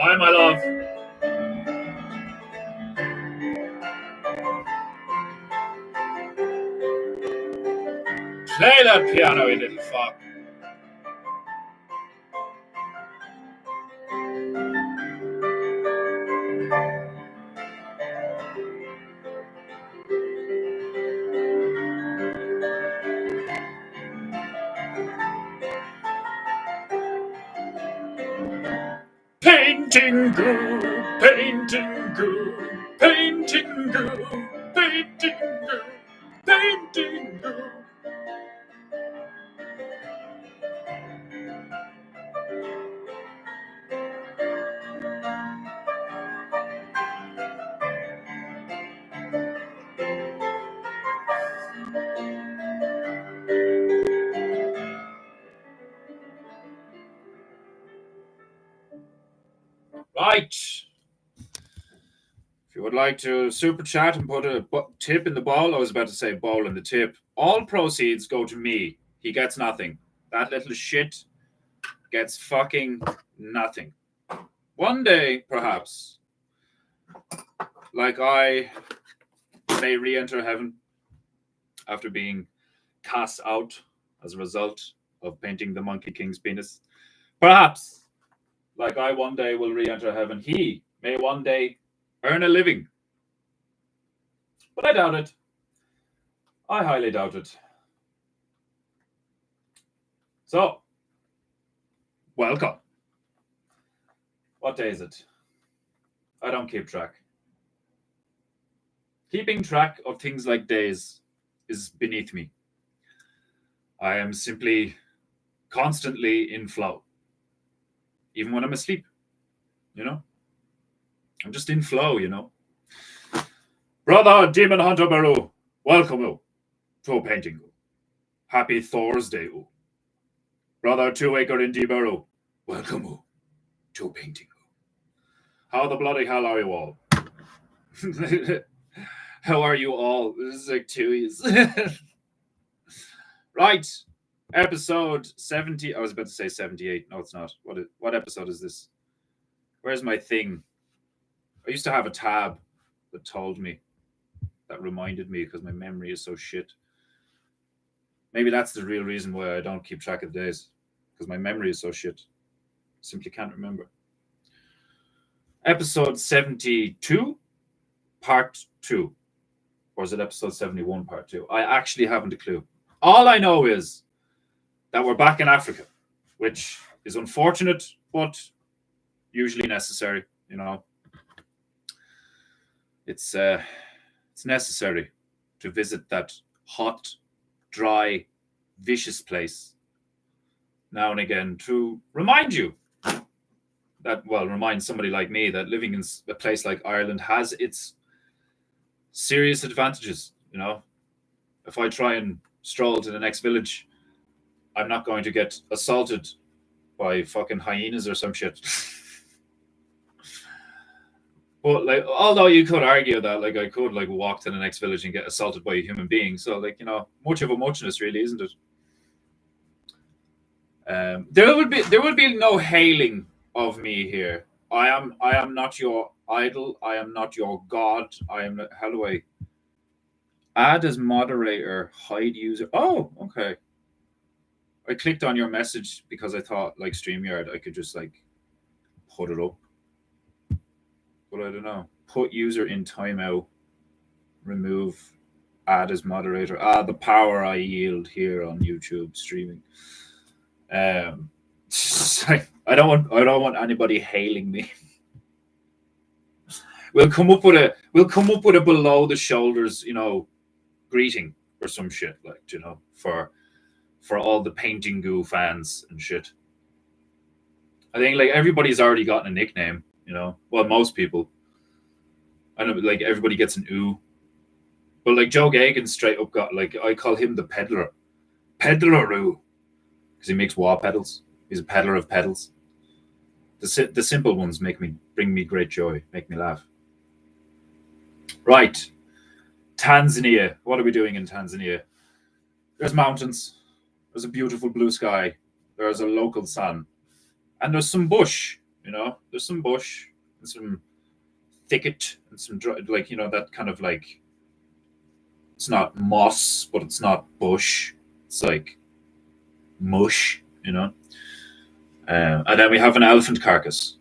Hi, my love. Play that piano, you little fuck. Paintingu, paintingu, paintingu, paintingu, paintingu. Right. If you would like to super chat and put a tip in the bowl, I was about to say bowl in the tip. All proceeds go to me. He gets nothing. That little shit gets fucking nothing. One day, perhaps, like I may re-enter heaven after being cast out as a result of painting the Monkey King's penis. Perhaps, like I one day will re-enter heaven, he may one day earn a living. But I doubt it. I highly doubt it. So, welcome. What day is it? I don't keep track. Keeping track of things like days is beneath me. I am simply constantly in flow. Even when I'm asleep, you know? I'm just in flow, you know? Brother Demon Hunter Baru, welcome to Paintingu. Happy Thursday. Brother 2 Acre Indy Baru, welcome to Paintingu. How the bloody hell are you all? How are you all? This is like 2 years. Right. Episode 70. I was about to say 78. No, it's not. What episode is this? Where's my thing? I used to have a tab that told me, that reminded me, because my memory is so shit. Maybe that's the real reason why I don't keep track of days, because my memory is so shit. Simply can't remember. Episode 72, part 2. Or is it episode 71, part 2? I actually haven't a clue. All I know is that we're back in Africa, which is unfortunate, but usually necessary, you know. It's necessary to visit that hot, dry, vicious place now and again to remind you that, well, remind somebody like me that living in a place like Ireland has its serious advantages. If I try and stroll to the next village, I'm not going to get assaulted by fucking hyenas or some shit. But like, although you could argue that like I could like walk to the next village and get assaulted by a human being, so like much of a muchness, really, isn't it? There would be no hailing of me here. I am not your idol. I am not your god. I am. How do I add as moderator? Hide user. Oh, okay. I clicked on your message because I thought like StreamYard I could just like put it up, but I don't know. Put user in timeout. Remove. Add as moderator. The power I yield here on YouTube streaming. I don't want anybody hailing me. We'll come up with a below the shoulders, greeting or some shit, like, for all the PEINTEINGU fans and shit. I think like everybody's already gotten a nickname, well, most people. I know, like everybody gets an oo. But like Joe Gagan straight up got, like, I call him the peddler. Peddler-oo. Because he makes wah pedals. He's a peddler of pedals. The simple ones bring me great joy, make me laugh. Right. Tanzania. What are we doing in Tanzania? There's mountains. There's a beautiful blue sky. There's a local sun. And there's some bush, There's some bush and some thicket and some, like, that kind of like, it's not moss, but it's not bush. It's like mush, and then we have an elephant carcass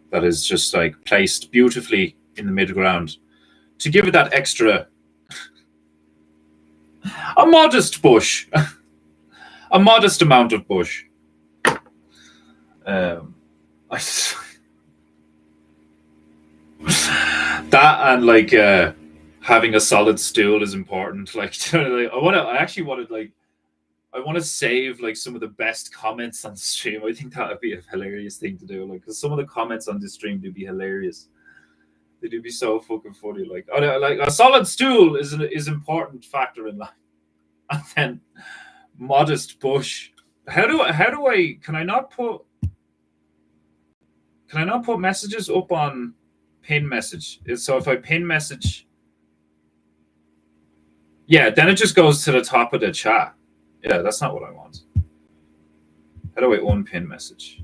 that is just like placed beautifully in the midground to give it that extra, a modest bush, a modest amount of bush. That and like having a solid stool is important. Like, I want to save like some of the best comments on the stream. I think that would be a hilarious thing to do. Like, because some of the comments on the stream do be hilarious. They do be so fucking funny. Like, like a solid stool is an important factor in life. And then modest bush. Can I not put messages up on pin message? So if I pin message, yeah, then it just goes to the top of the chat. Yeah, that's not what I want. How do I unpin message?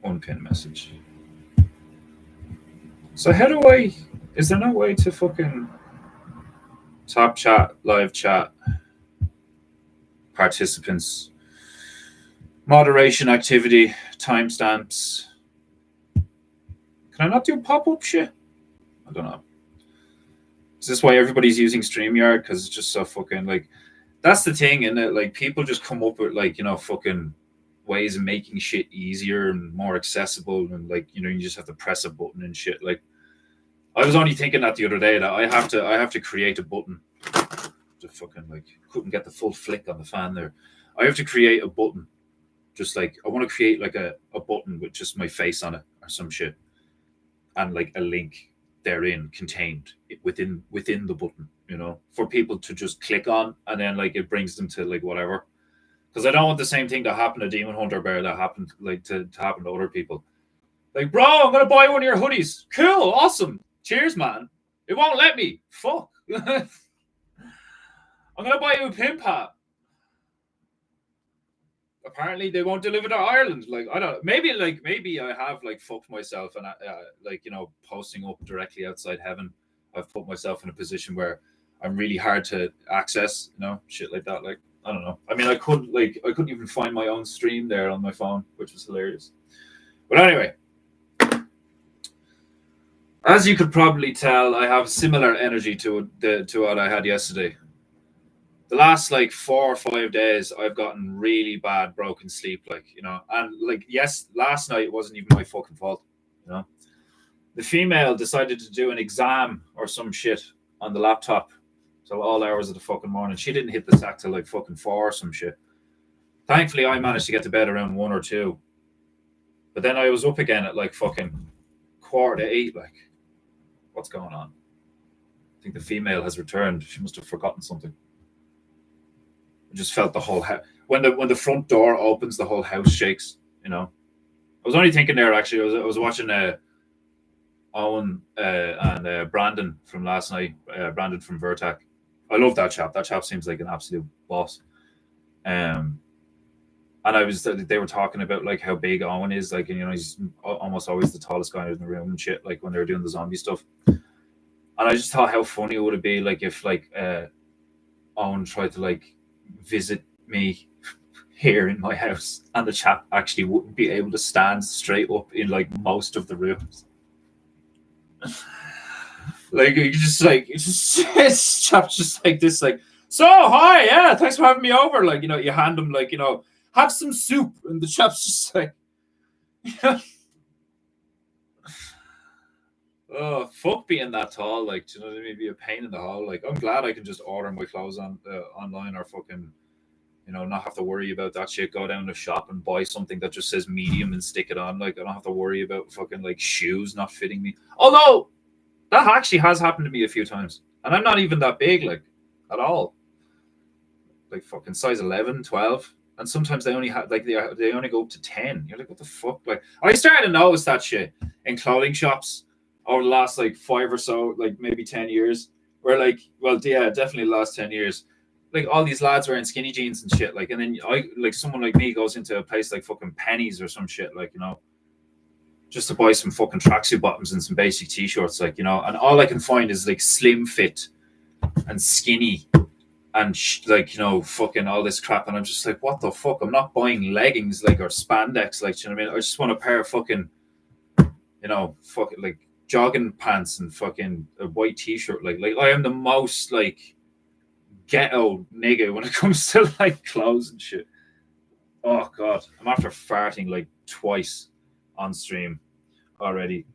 Unpin message. So is there no way to fucking top chat, live chat, participants, moderation activity, timestamps? Can I not do pop-up shit? I don't know. Is this why everybody's using StreamYard? Because it's just so fucking, like, that's the thing, isn't it? Like, people just come up with, like, fucking ways of making shit easier and more accessible, and like, you just have to press a button and shit. Like, I was only thinking that the other day that I have to create a button. To fucking, like, couldn't get the full flick on the fan there. I have to create a button. Just like, I want to create like a button with just my face on it or some shit, and like a link therein contained within the button, for people to just click on, and then like it brings them to like whatever. Because I don't want the same thing to happen to Demon Hunter Bear that happened like to happen to other people. Like, bro, I'm gonna buy one of your hoodies. Cool, awesome, cheers, man. It won't let me. Fuck. I'm gonna buy you a pin pad. Apparently they won't deliver to Ireland. Like, I don't. Maybe I have like fucked myself, and like, posting up directly outside heaven, I've put myself in a position where I'm really hard to access. Shit like that. Like, I don't know. I mean, I couldn't even find my own stream there on my phone, which was hilarious. But anyway, as you could probably tell, I have similar energy to what I had yesterday. The last like 4 or 5 days, I've gotten really bad broken sleep, like, and like, yes, last night wasn't even my fucking fault, The female decided to do an exam or some shit on the laptop till all hours of the fucking morning. She didn't hit the sack till like fucking 4 or some shit. Thankfully, I managed to get to bed around 1 or 2. But then I was up again at like fucking 7:45, like. What's going on? I think the female has returned. She must have forgotten something. I just felt the whole house. When the front door opens, the whole house shakes. You know. I was only thinking there actually. I was watching Owen and Brandon from last night. Brandon from Vertac. I love that chap. That chap seems like an absolute boss. Um, and they were talking about like how big Owen is, like, and he's almost always the tallest guy in the room and shit. Like when they were doing the zombie stuff, and I just thought how funny would it be like if like Owen tried to like visit me here in my house, and the chap actually wouldn't be able to stand straight up in like most of the rooms. Like you just like it's chap's just like this, like, so hi, yeah, thanks for having me over. Like, you hand him like, have some soup, and the chap's just like, oh, fuck being that tall, like, do you know what I mean? Be a pain in the hole. Like, I'm glad I can just order my clothes on online, or fucking, not have to worry about that shit. Go down to the shop and buy something that just says medium and stick it on. Like, I don't have to worry about fucking like shoes not fitting me. Although that actually has happened to me a few times, and I'm not even that big, like, at all. Like fucking size 11, 12. And sometimes they only have, like, they only go up to 10. You're like, what the fuck? Like, I started to notice that shit in clothing shops over the last like 5 or so, like maybe 10 years, where like, well, yeah, definitely the last 10 years. Like all these lads wearing skinny jeans and shit. Like, and then someone like me goes into a place like fucking Pennies or some shit, like, just to buy some fucking tracksuit bottoms and some basic t-shirts, like, and all I can find is like slim fit and skinny and like, fucking all this crap, and I'm just like, what the fuck? I'm not buying leggings, like, or spandex, like, you know what I mean? I just want a pair of fucking, fucking like jogging pants and fucking a white t-shirt. Like I am the most like ghetto nigga when it comes to like clothes and shit. Oh god, I'm after farting like twice on stream already.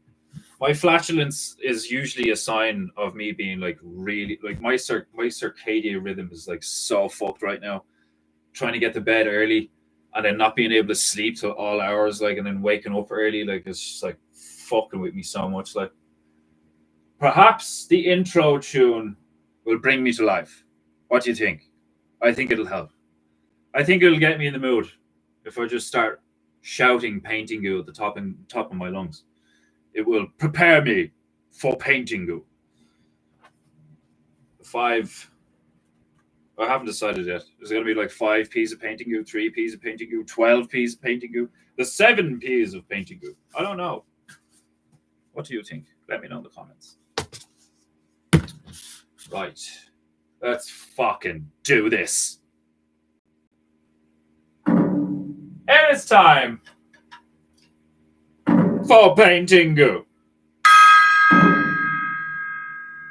My flatulence is usually a sign of me being like really, like, my circadian rhythm is like so fucked right now. Trying to get to bed early and then not being able to sleep till all hours, like, and then waking up early, like, it's just like fucking with me so much. Like, perhaps the intro tune will bring me to life. What do you think? I think it'll help. I think it'll get me in the mood if I just start shouting "PEINTEINGU" at the top of my lungs. It will prepare me for PEINTEINGU. 5. I haven't decided yet. Is it going to be like 5 P's of PEINTEINGU, 3 P's of PEINTEINGU, 12 P's of PEINTEINGU, the 7 P's of PEINTEINGU? I don't know. What do you think? Let me know in the comments. Right. Let's fucking do this. And it's time for PEINTEINGU.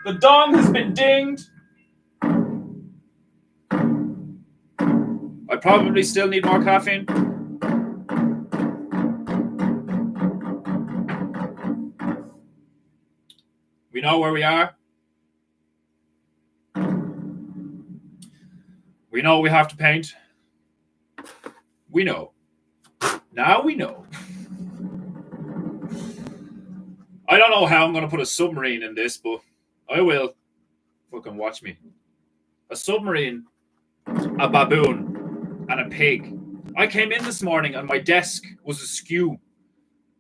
The dong has been dinged. I probably still need more caffeine. We know where we are. We know we have to paint. We know. Now we know. I don't know how I'm going to put a submarine in this, but I will. Fucking watch me. A submarine, a baboon, and a pig. I came in this morning and my desk was askew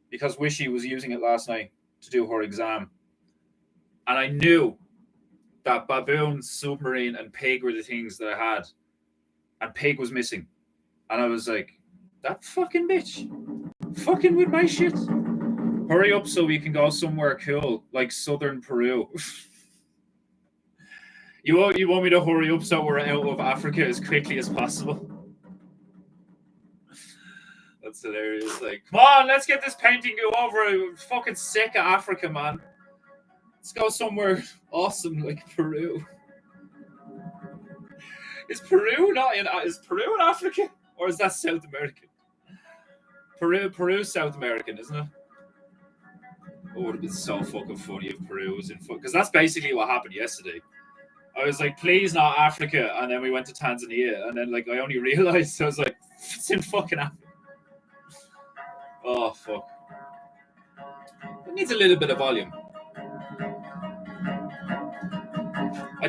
because Wishy was using it last night to do her exam. And I knew that baboon, submarine, and pig were the things that I had. And pig was missing. And I was like, that fucking bitch. Fucking with my shit. Hurry up so we can go somewhere cool, like southern Peru. You want me to hurry up so we're out of Africa as quickly as possible? That's hilarious. Like, come on, let's get this PEINTEINGU over. I'm fucking sick of Africa, man. Let's go somewhere awesome like Peru. Is Peru in Africa? Or is that South American? Peru's South American, isn't it? Oh, it would have been so fucking funny if Peru was in because that's basically what happened yesterday. I was like, please not Africa, and then we went to Tanzania, and then like I only realized I was like, it's in fucking Africa. Oh fuck! It needs a little bit of volume.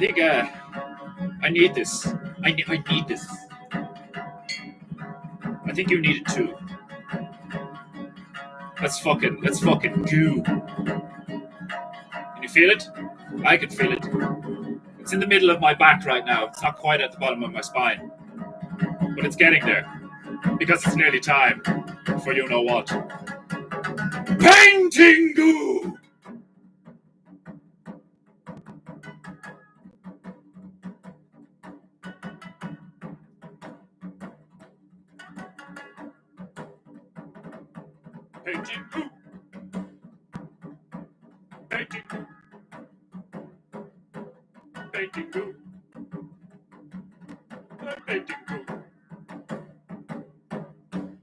think I need this. I need this. I think you need it too. Let's fucking goo. Can you feel it? I can feel it. It's in the middle of my back right now. It's not quite at the bottom of my spine. But it's getting there. Because it's nearly time for you know what. PEINTEINGU! PEINTEINGU! PEINTEINGU! PEINTEINGU! PEINTEINGU!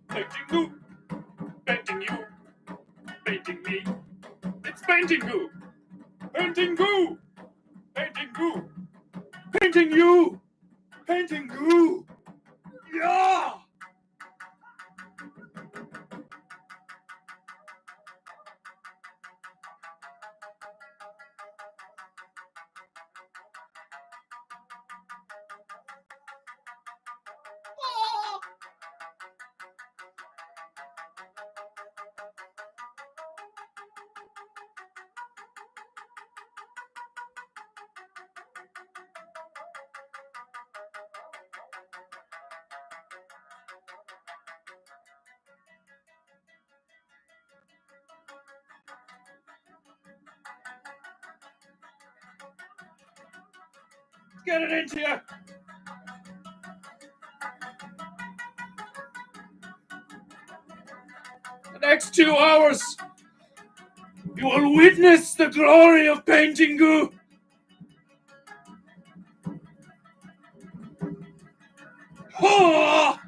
PEINTEINGU! Painting you! Painting me! It's PEINTEINGU! PEINTEINGU! PEINTEINGU! Painting you! PEINTEINGU! Yeah! Get it into you! The next 2 hours, you will witness the glory of PEINTEINGU! Oh!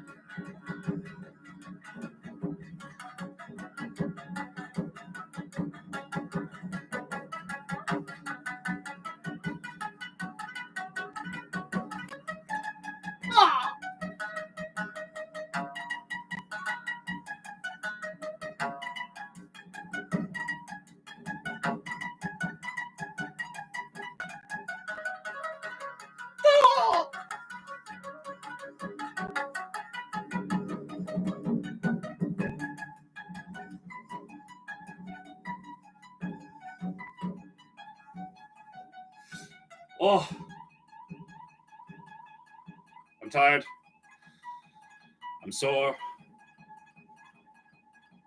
Oh, I'm tired. I'm sore.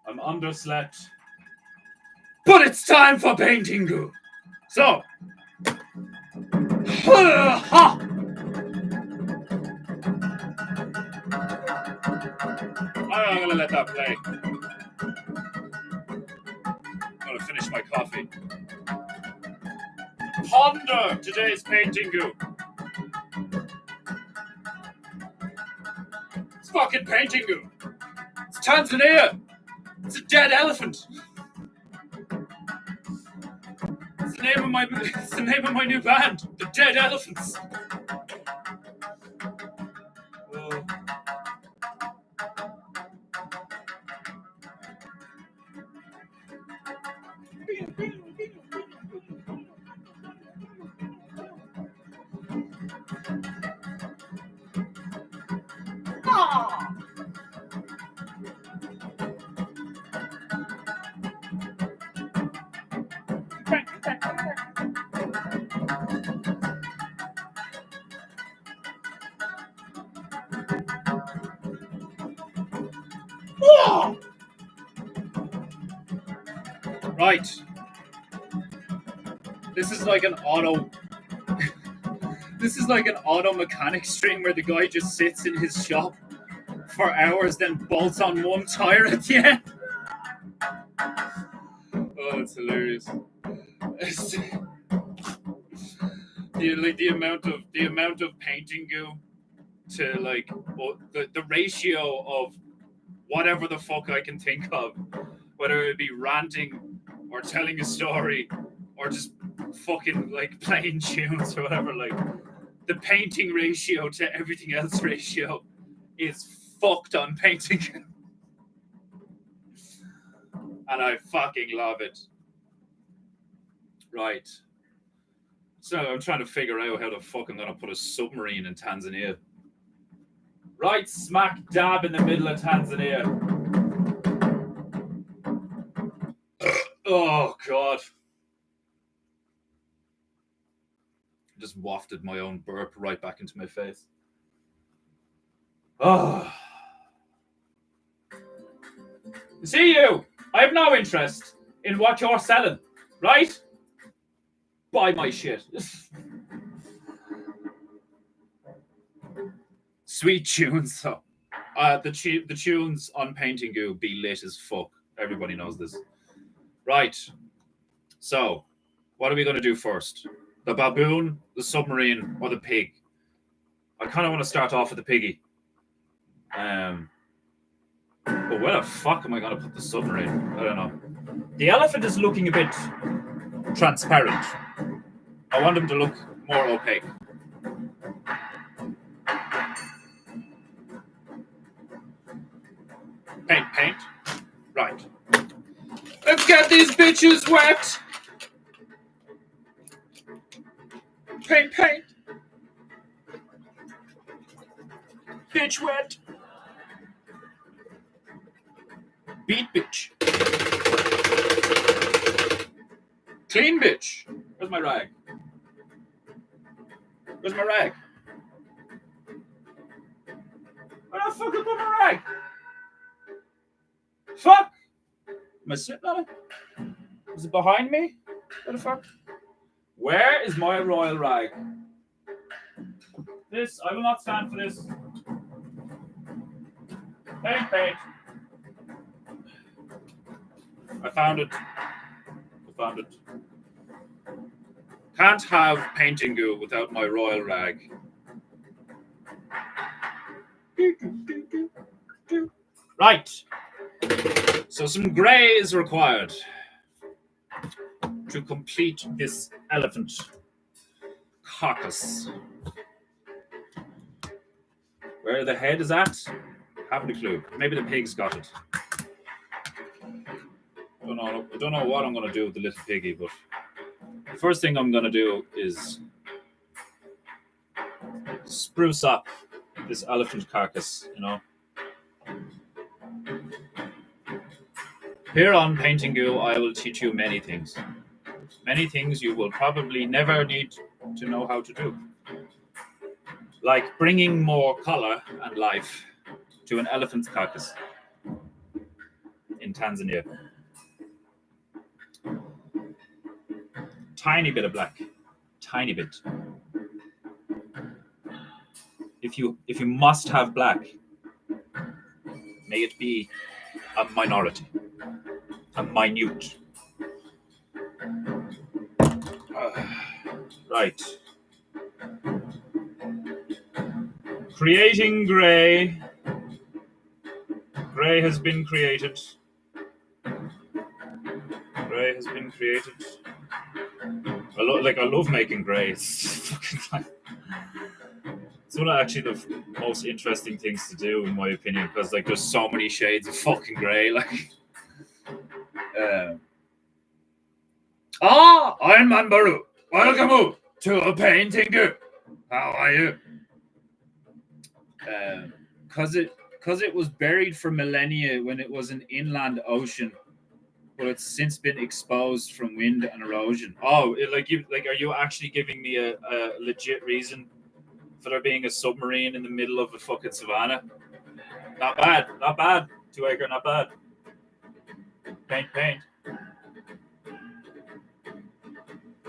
I'm underslept. But it's time for PEINTEINGU. So, I'm gonna let that play. I'm gonna finish my coffee. Ponder today's PEINTEINGU. It's fucking PEINTEINGU. It's Tanzania. It's a dead elephant. It's the name of my new band, the Dead Elephants. Right. This is like an auto mechanic stream where the guy just sits in his shop for hours, then bolts on one tire at the end. Oh, it's hilarious. the amount of PEINTEINGU to like the ratio of whatever the fuck I can think of, whether it be ranting or telling a story or just fucking like playing tunes or whatever, like the painting ratio to everything else ratio is fucked on PEINTEINGU. And I fucking love it. Right. So I'm trying to figure out how the fuck I'm gonna put a submarine in Tanzania. Right smack dab in the middle of Tanzania. Oh god. Just wafted my own burp right back into my face. Oh. See you! I have no interest in what you're selling, right? Buy my shit. Sweet tunes, though. The tunes on PEINTEINGU be lit as fuck. Everybody knows this. Right. So, what are we going to do first? The baboon, the submarine, or the pig? I kind of want to start off with the piggy. But where the fuck am I going to put the submarine? I don't know. The elephant is looking a bit transparent. I want him to look more opaque. Paint. Right. Let's get these bitches wet. Paint. Bitch wet. Beat bitch. Clean bitch. Where's my rag? Where the fuck did I put my rag? Fuck! Am I sitting on it? Is it behind me? Where the fuck? Where is my royal rag? This, I will not stand for this. Paint. I found it. Can't have PEINTEINGU without my royal rag. Right. So some grey is required to complete this elephant carcass. Where the head is at? Haven't a clue. Maybe the pig's got it. I don't know what I'm going to do with the little piggy, but the first thing I'm going to do is spruce up this elephant carcass, you know. Here on PEINTEINGU, I will teach you many things. Many things you will probably never need to know how to do. Like bringing more color and life to an elephant's carcass in Tanzania. Tiny bit of black. Tiny bit. If you must have black, may it be a minority. A minute. Right. Creating grey. Grey has been created. I love making grey. It's fucking like, it's one of actually the most interesting things to do, in my opinion, because like there's so many shades of fucking grey. Like, I'm Manbaru. Welcome to a PEINTEINGU. How are you? Because it was buried for millennia when it was an inland ocean, but it's since been exposed from wind and erosion. Oh, are you actually giving me a legit reason for there being a submarine in the middle of a fucking savannah? Not bad. 2 acre, not bad. Paint.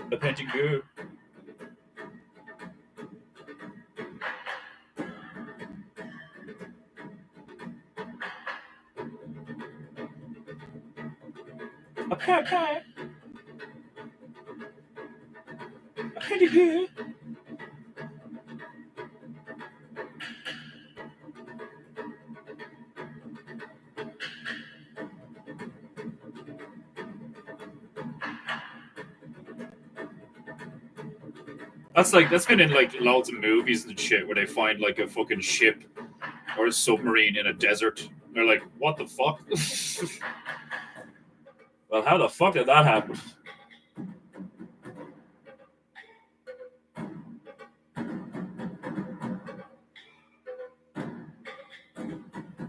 The PEINTEINGU. Okay. Pretty good. That's been in like loads of movies and shit where they find like a fucking ship or a submarine in a desert. They're like, what the fuck? Well, how the fuck did that happen?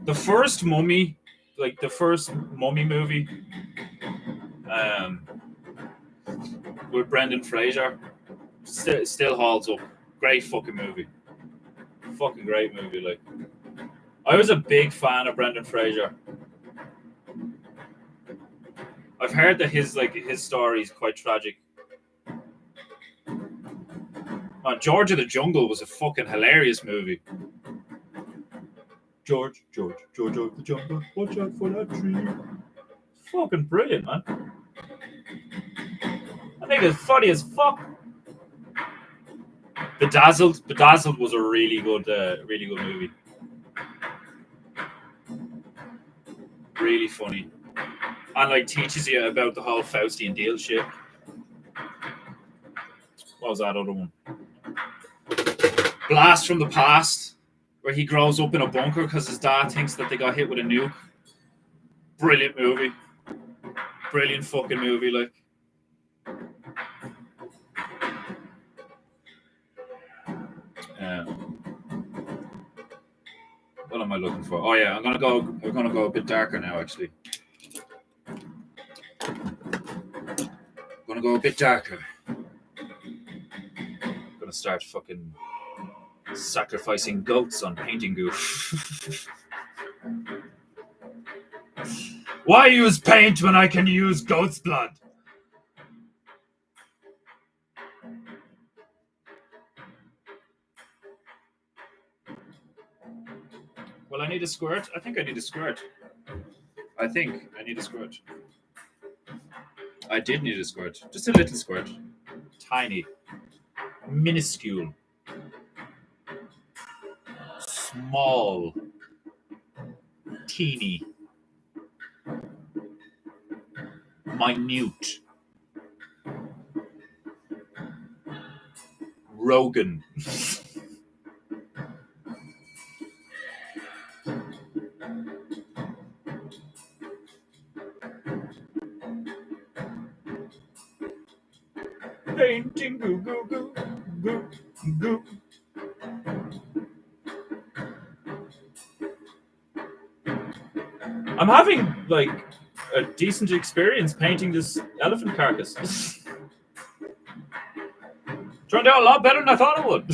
The first Mummy, like the first Mummy movie, with Brendan Fraser, still holds up. Great fucking movie. Fucking great movie. Like, I was a big fan of Brendan Fraser. I've heard that his story is quite tragic. George of the Jungle was a fucking hilarious movie. George of the Jungle, watch out for that tree. Fucking brilliant, man. I think it's funny as fuck. Bedazzled was a really good movie. Really funny. And like teaches you about the whole Faustian deal shit. What was that other one? Blast from the Past, where he grows up in a bunker because his dad thinks that they got hit with a nuke. Brilliant movie. Brilliant fucking movie, like. What am I looking for? Oh yeah, we're gonna go a bit darker now, actually. Gonna go a bit darker. Gonna start fucking sacrificing goats on PEINTEINGU. Why use paint when I can use goat's blood? Well, I need a squirt. I think I need a squirt. I did need a squirt. Just a little squirt. Tiny. Minuscule. Small. Teeny. Minute. Rogan. Painting goo goo goo goo goo. I'm having like a decent experience painting this elephant carcass. Turned out a lot better than I thought it would.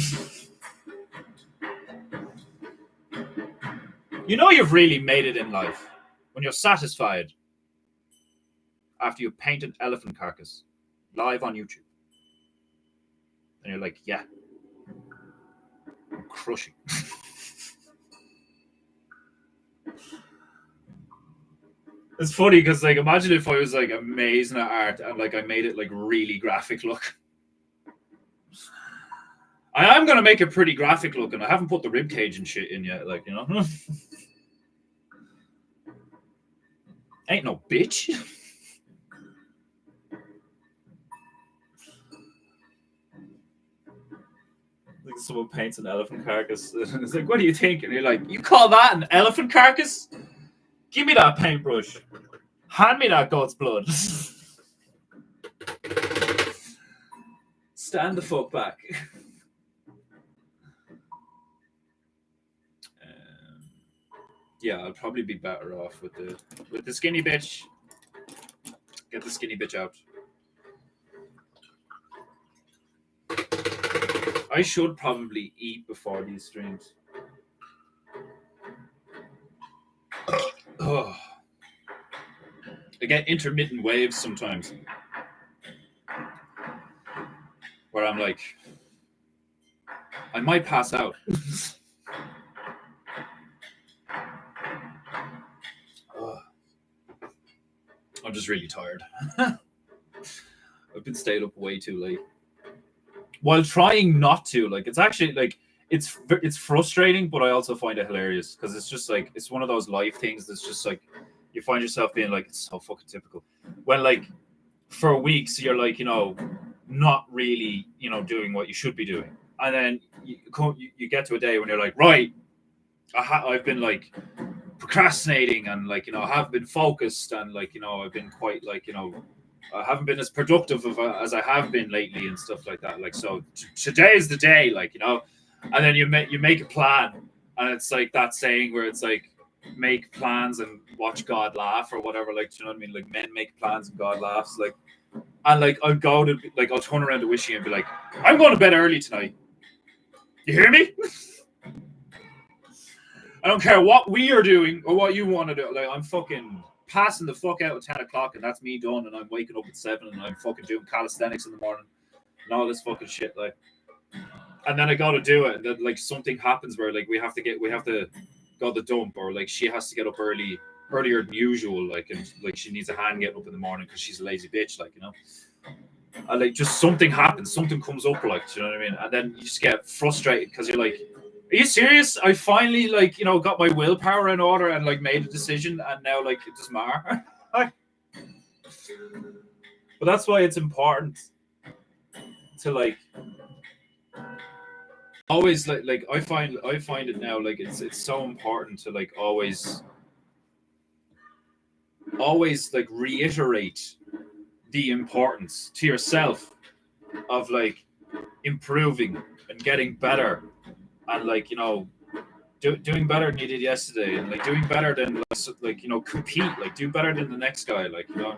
You know you've really made it in life when you're satisfied after you paint an elephant carcass live on YouTube. And you're like, yeah, I'm crushing. It's funny because, like, imagine if I was like amazing at art and like I made it like really graphic look. I am gonna make it pretty graphic look, and I haven't put the rib cage and shit in yet. Like, you know, ain't no bitch. Like someone paints an elephant carcass, and it's like, what do you think? And you're like, you call that an elephant carcass? Give me that paintbrush. Hand me that goat's blood. Stand the fuck back. Yeah, I'll probably be better off with the skinny bitch. Get the skinny bitch out. I should probably eat before these streams. Oh. I get intermittent waves sometimes where I'm like, I might pass out. I'm just really tired. I've been staying up way too late while trying not to. Like, it's actually like it's frustrating, but I also find it hilarious because it's just like it's one of those life things that's just like you find yourself being like, it's so fucking typical. When like for weeks you're like, you know, not really, you know, doing what you should be doing, and then you get to a day when you're like, right, I've been like procrastinating and like, you know, I haven't been focused and like, you know, I've been quite like, you know, I haven't been as productive as I have been lately and stuff like that. Like, so today is the day, like, you know, and then you make a plan, and it's like that saying where it's like, make plans and watch God laugh or whatever. Like, do you know what I mean? Like men make plans and God laughs. Like, and like I'll go to like I'll turn around to Wishy and be like, I'm going to bed early tonight. You hear me? I don't care what we are doing or what you want to do. Like, I'm fucking passing the fuck out at 10 o'clock and that's me done. And I'm waking up at 7 and I'm fucking doing calisthenics in the morning and all this fucking shit. Like, and then I got to do it. And then, like, something happens where, like, we have to go to the dump or, like, she has to get up earlier than usual. Like, and, like, she needs a hand getting up in the morning because she's a lazy bitch, like, you know. And, like, just something happens, something comes up, like, do you know what I mean? And then you just get frustrated because you're like, are you serious? I finally, like, you know, got my willpower in order and, like, made a decision and now, like, it doesn't matter. But that's why it's important to, like, always, like I find it now, like, it's so important to, like, always like reiterate the importance to yourself of, like, improving and getting better and, like, you know, doing better than you did yesterday and, like, doing better than, like, you know, compete, like, do better than the next guy, like, you know,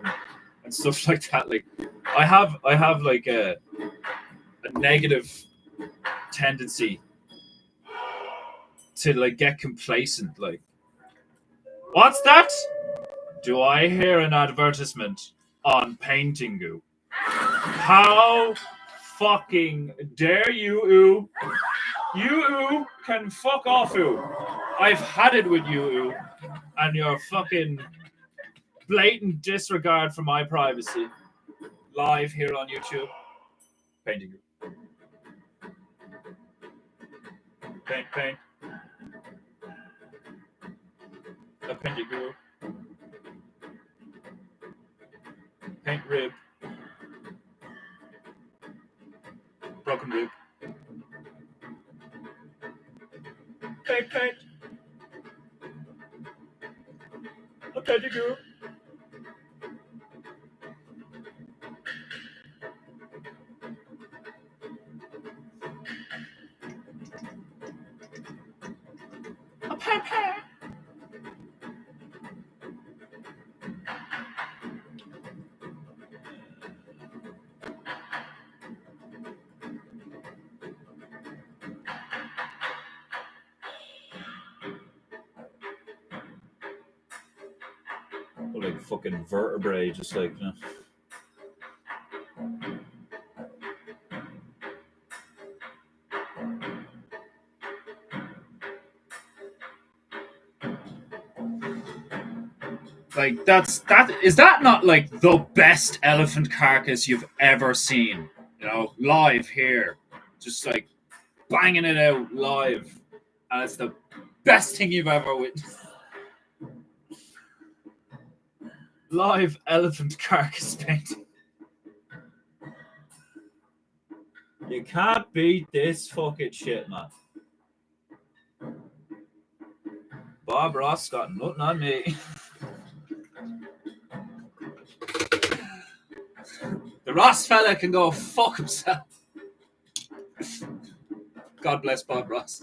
and stuff like that. Like, I have like a negative tendency to, like, get complacent. Like, what's that? Do I hear an advertisement on PEINTEINGU? How fucking dare you, ooh? You, ooh, can fuck off, ooh. I've had it with you, ooh, and your fucking blatant disregard for my privacy. Live here on YouTube. PEINTEINGU. Paint. A PEINTEINGU. Paint rib. Broken rib. Paint. A PEINTEINGU. A paint. Like fucking vertebrae, just like, you know. Like, is that not, like, the best elephant carcass you've ever seen? You know, live here, just like banging it out live, and it's the best thing you've ever witnessed. Live elephant carcass painting. You can't beat this fucking shit, man. Bob Ross got nothing on me. The Ross fella can go fuck himself. God bless Bob Ross.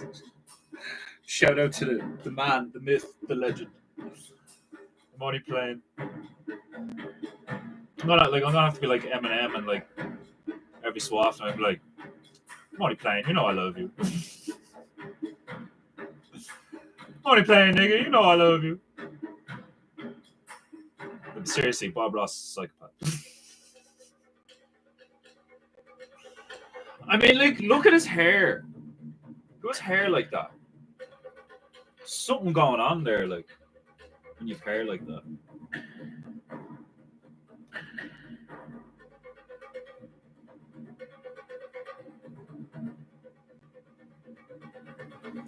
Shout out to the man, the myth, the legend. I'm only playing. I'm gonna have to be like Eminem and, like, every so often I'd be like, I'm only playing, you know I love you. I'm only playing, nigga, you know I love you. But seriously, Bob Ross is a psychopath. I mean, like, look at his hair. Look at his hair like that. Something going on there, like, when you have hair like that.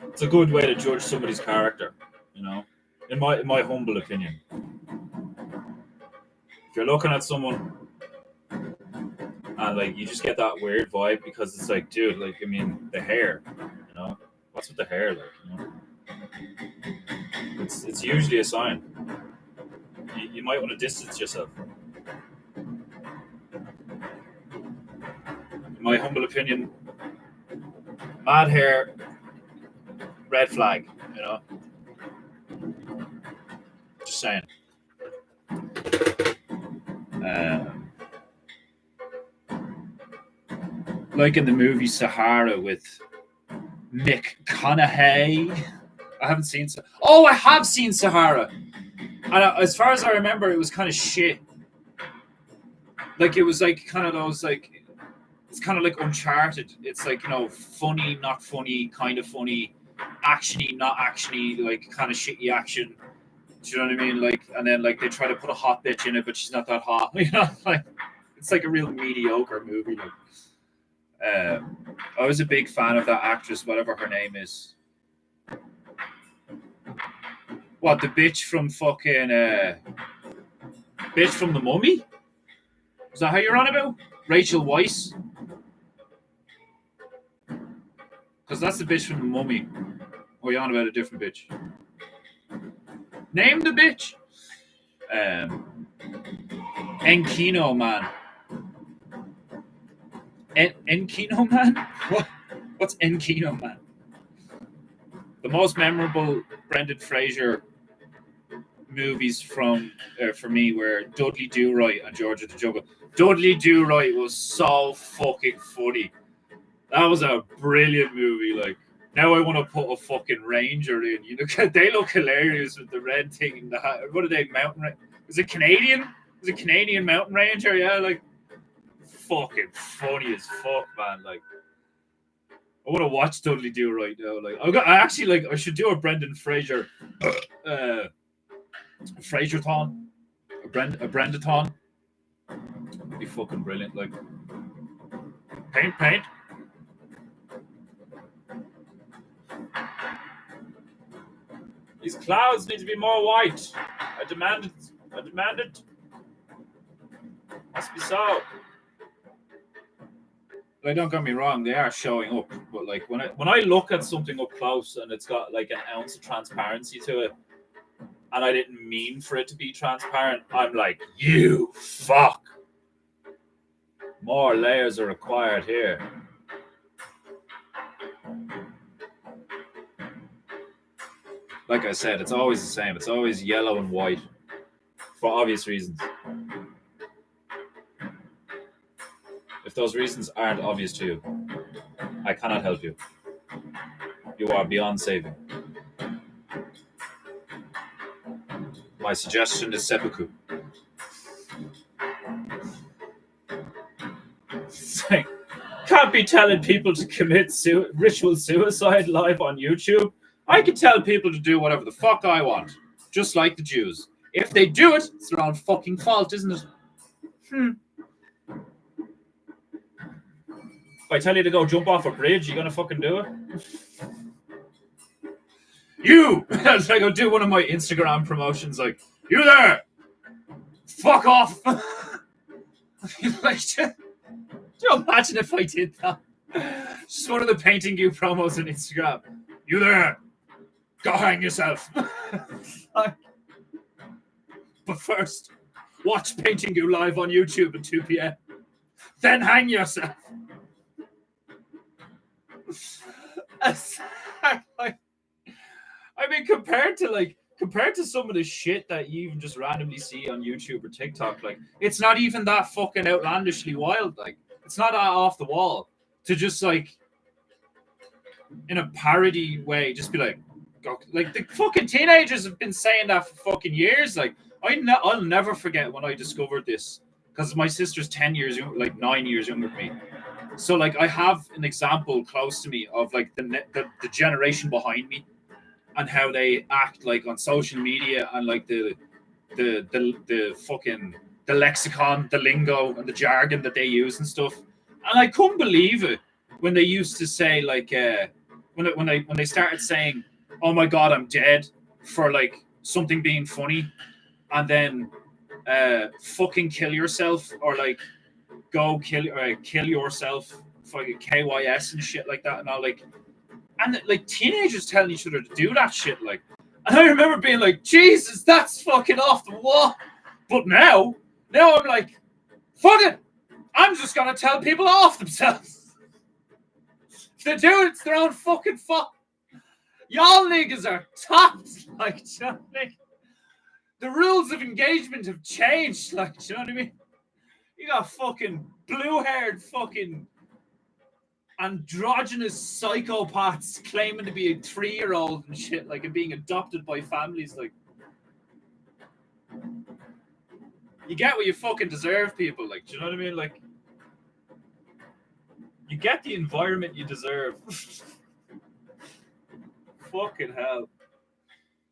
It's a good way to judge somebody's character, you know, in my humble opinion. If you're looking at someone and, like, you just get that weird vibe because it's like, dude, like, I mean, the hair, you know, what's with the hair, like, you know? It's usually a sign. You might want to distance yourself. In my humble opinion, mad hair, red flag, you know. Just saying. Like in the movie Sahara with Mick Conaughey. I haven't seen. I have seen Sahara, and as far as I remember, it was kind of shit. Like it was like kind of those like it's kind of like Uncharted. It's like, you know, funny, not funny, kind of funny, actiony, not actiony, like kind of shitty action. Do you know what I mean? Like, and then like they try to put a hot bitch in it, but she's not that hot. You know, like it's like a real mediocre movie. Like, I was a big fan of that actress, whatever her name is. What, the bitch from fucking bitch from the Mummy? Is that how you're on about? Rachel Weisz? Because that's the bitch from the Mummy. Or you're on about a different bitch? Name the bitch. Enkino Man. Enkino Man? What? What's Enkino Man? The most memorable Brendan Fraser movies from for me were Dudley Do-Right and George of the Jungle. Dudley Do-Right was so fucking funny. That was a brilliant movie. Like, now I want to put a fucking ranger in. You know, they look hilarious with the red thing in the hat. What are they? Mountain? Is it Canadian? Is it Canadian mountain ranger? Yeah, like fucking funny as fuck, man. Like, I want to watch Dudley Do-Right now. Like, I actually like. I should do a Brendan Fraser, Fraser-thon, a Brendathon. It'd be fucking brilliant. Like, paint. These clouds need to be more white. I demand it. Must be so. Like, don't get me wrong, they are showing up, but like when I look at something up close and it's got like an ounce of transparency to it, and I didn't mean for it to be transparent, I'm like, you fuck. More layers are required here. Like I said, it's always the same. It's always yellow and white for obvious reasons. If those reasons aren't obvious to you, I cannot help you. You are beyond saving. My suggestion is seppuku. Can't be telling people to commit ritual suicide live on YouTube. I can tell people to do whatever the fuck I want, just like the Jews. If they do it, it's their own fucking fault, isn't it? If I tell you to go jump off a bridge, you gonna fucking do it? You! It's like I'll do one of my Instagram promotions, like, you there! Fuck off! Like, do you imagine if I did that? Just one of the PEINTEINGU promos on Instagram. You there! Go hang yourself! Like, but first, watch PEINTEINGU live on YouTube at 2 p.m. Then hang yourself! I mean, compared to some of the shit that you even just randomly see on YouTube or TikTok, like, it's not even that fucking outlandishly wild. Like, it's not that off the wall to just, like, in a parody way, just be like, go, like, the fucking teenagers have been saying that for fucking years. Like, I'll never forget when I discovered this, because my sister's 10 years younger, like 9 years younger than me. So, like, I have an example close to me of, like, the generation behind me and how they act, like, on social media, and like the fucking the lexicon, the lingo, and the jargon that they use and stuff. And I couldn't believe it when they used to say, like, when they started saying, "Oh my god, I'm dead," for like something being funny, and then fucking kill yourself, or like go kill yourself for like KYS and shit like that, and all, like. And like teenagers telling each other to do that shit, like, and I remember being like, Jesus, that's fucking off the wall. But now I'm like, fuck it, I'm just gonna tell people off themselves. If they do it, it's their own fucking fault. Y'all niggas are tops, like, you know what I mean? The rules of engagement have changed. Like, do you know what I mean? You got fucking blue-haired fucking androgynous psychopaths claiming to be a 3-year-old and shit, like, and being adopted by families. Like, you get what you fucking deserve, people. Like, do you know what I mean? Like, you get the environment you deserve. Fucking hell.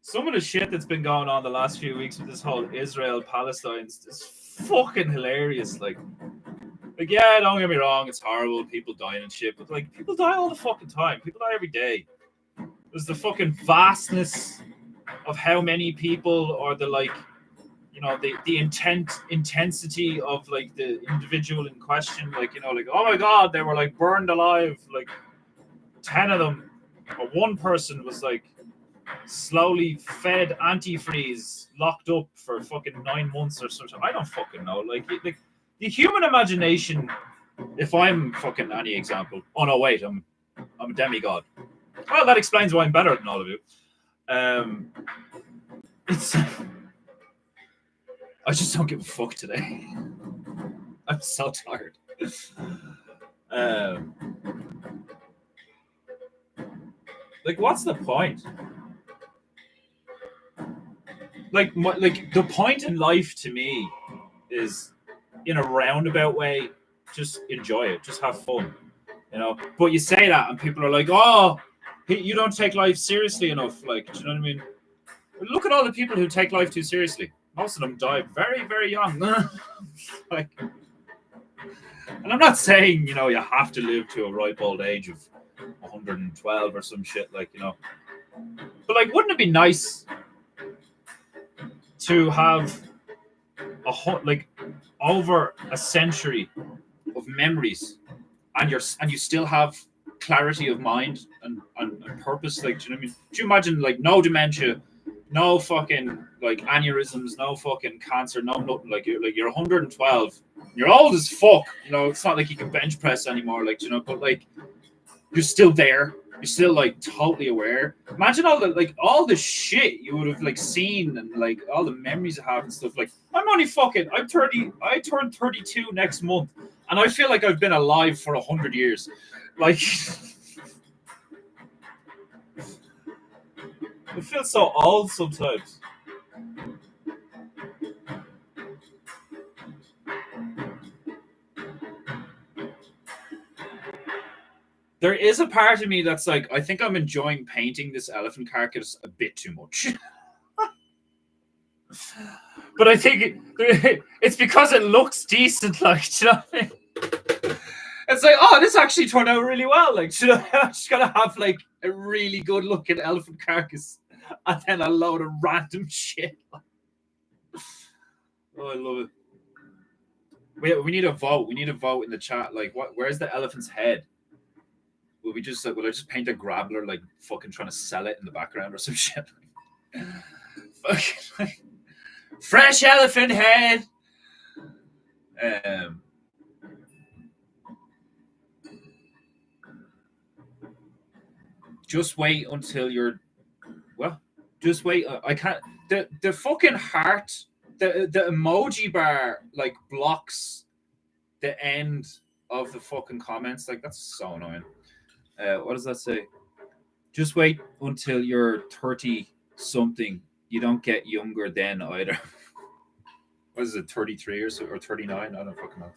Some of the shit that's been going on the last few weeks with this whole Israel-Palestine is fucking hilarious. Like, yeah, don't get me wrong, it's horrible, people dying and shit, but, like, people die all the fucking time. People die every day. There's the fucking vastness of how many people, or the, like, you know, the intensity of, like, the individual in question. Like, you know, like, oh my God, they were, like, burned alive, like, 10 of them, or one person was, like, slowly fed antifreeze, locked up for fucking 9 months or something. I don't fucking know. Like the human imagination, if I'm fucking any example. Oh no, wait, I'm a demigod. Well, that explains why I'm better than all of you. It's I just don't give a fuck today. I'm so tired. Like, what's the point? Like the point in life to me is, in a roundabout way, just enjoy it, just have fun, you know. But you say that and people are like, oh, you don't take life seriously enough. Like, do you know what I mean? Look at all the people who take life too seriously. Most of them die very, very young. Like, and I'm not saying, you know, you have to live to a ripe old age of 112 or some shit, like, you know. But, like, wouldn't it be nice to have like over a century of memories, and you still have clarity of mind and purpose? Like, do you know what I mean? Do you imagine, like, no dementia, no fucking, like, aneurysms, no fucking cancer, no nothing? Like, you're 112, you're old as fuck, you know. It's not like you can bench press anymore, like, you know, but, like, you're still there. You're still, like, totally aware. Imagine all the shit you would have, like, seen, and, like, all the memories you have and stuff. Like, I'm 30. I turn 32 next month, and I feel like I've been alive for 100 years. Like, I feel so old sometimes. There is a part of me that's like, I think I'm enjoying painting this elephant carcass a bit too much. But I think it's because it looks decent, like, do you know what I mean? It's like, oh, this actually turned out really well. Like, you know, I'm just gonna have, like, a really good looking elephant carcass, and then a load of random shit. Oh, I love it. We need a vote. We need a vote in the chat. Like, where's the elephant's head? Will I just paint a grappler, like, fucking trying to sell it in the background or some shit? Fucking, like, fresh elephant head. Just wait until you're. Well, just wait. I can't. The fucking heart. The emoji bar, like, blocks the end of the fucking comments. Like, that's so annoying. What does that say? Just wait until you're 30 something. You don't get younger then either. What is it, 33 or so, or 39? I don't fucking know.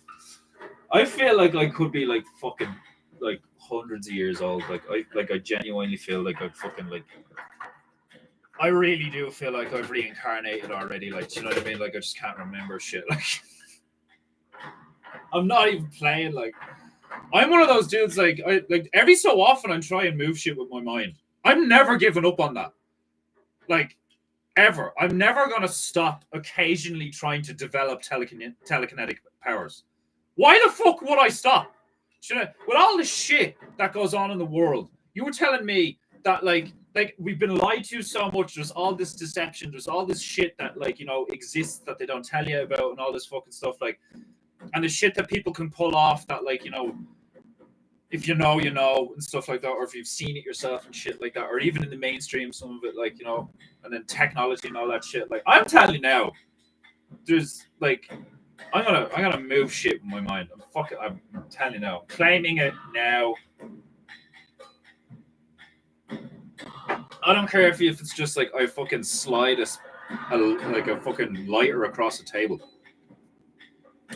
I feel like I could be, like, fucking, like, hundreds of years old. I genuinely feel like I fucking, like, I really do feel like I've reincarnated already. Like, do you know what I mean? Like, I just can't remember shit. Like, I'm not even playing. Like, I'm one of those dudes. Like, every so often I'm trying to move shit with my mind. I'm never giving up on that. Like, ever. I'm never gonna stop occasionally trying to develop telekinetic powers. Why the fuck would I stop? With all the shit that goes on in the world, you were telling me that, like we've been lied to so much. There's all this deception. There's all this shit that, like, you know, exists that they don't tell you about, and all this fucking stuff. Like, and the shit that people can pull off that, like, you know, if you know, you know, and stuff like that, or if you've seen it yourself and shit like that, or even in the mainstream, some of it, like, you know, and then technology and all that shit. Like, I'm telling you now, there's like, I'm gonna move shit in my mind. I'm telling you now, claiming it now. I don't care if it's just like I fucking slide like a fucking lighter across the table.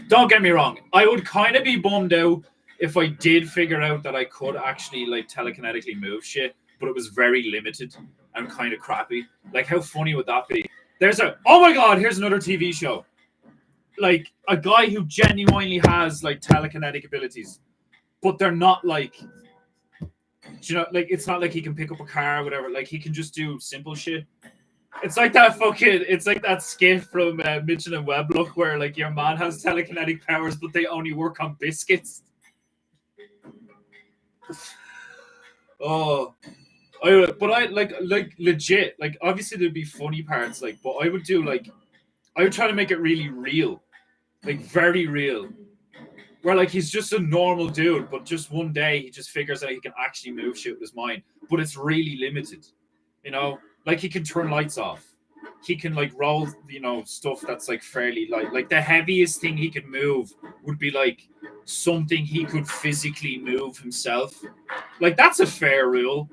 Don't get me wrong. I would kind of be bummed out if I did figure out that I could actually like telekinetically move shit, but it was very limited and kind of crappy. Like, how funny would that be? Oh my god, here's another TV show. Like a guy who genuinely has like telekinetic abilities, but they're not like, you know, like it's not like he can pick up a car or whatever. Like he can just do simple shit. It's like that skit from Mitchell and Webb look where like your man has telekinetic powers, but they only work on biscuits. Oh, I like legit. Like obviously there'd be funny parts, like, but I would try to make it really real, like very real. Where like he's just a normal dude, but just one day he just figures out he can actually move shit with his mind, but it's really limited. You know, like he can turn lights off. He can like roll, you know, stuff that's like fairly light. Like the heaviest thing he could move would be like something he could physically move himself. Like that's a fair rule.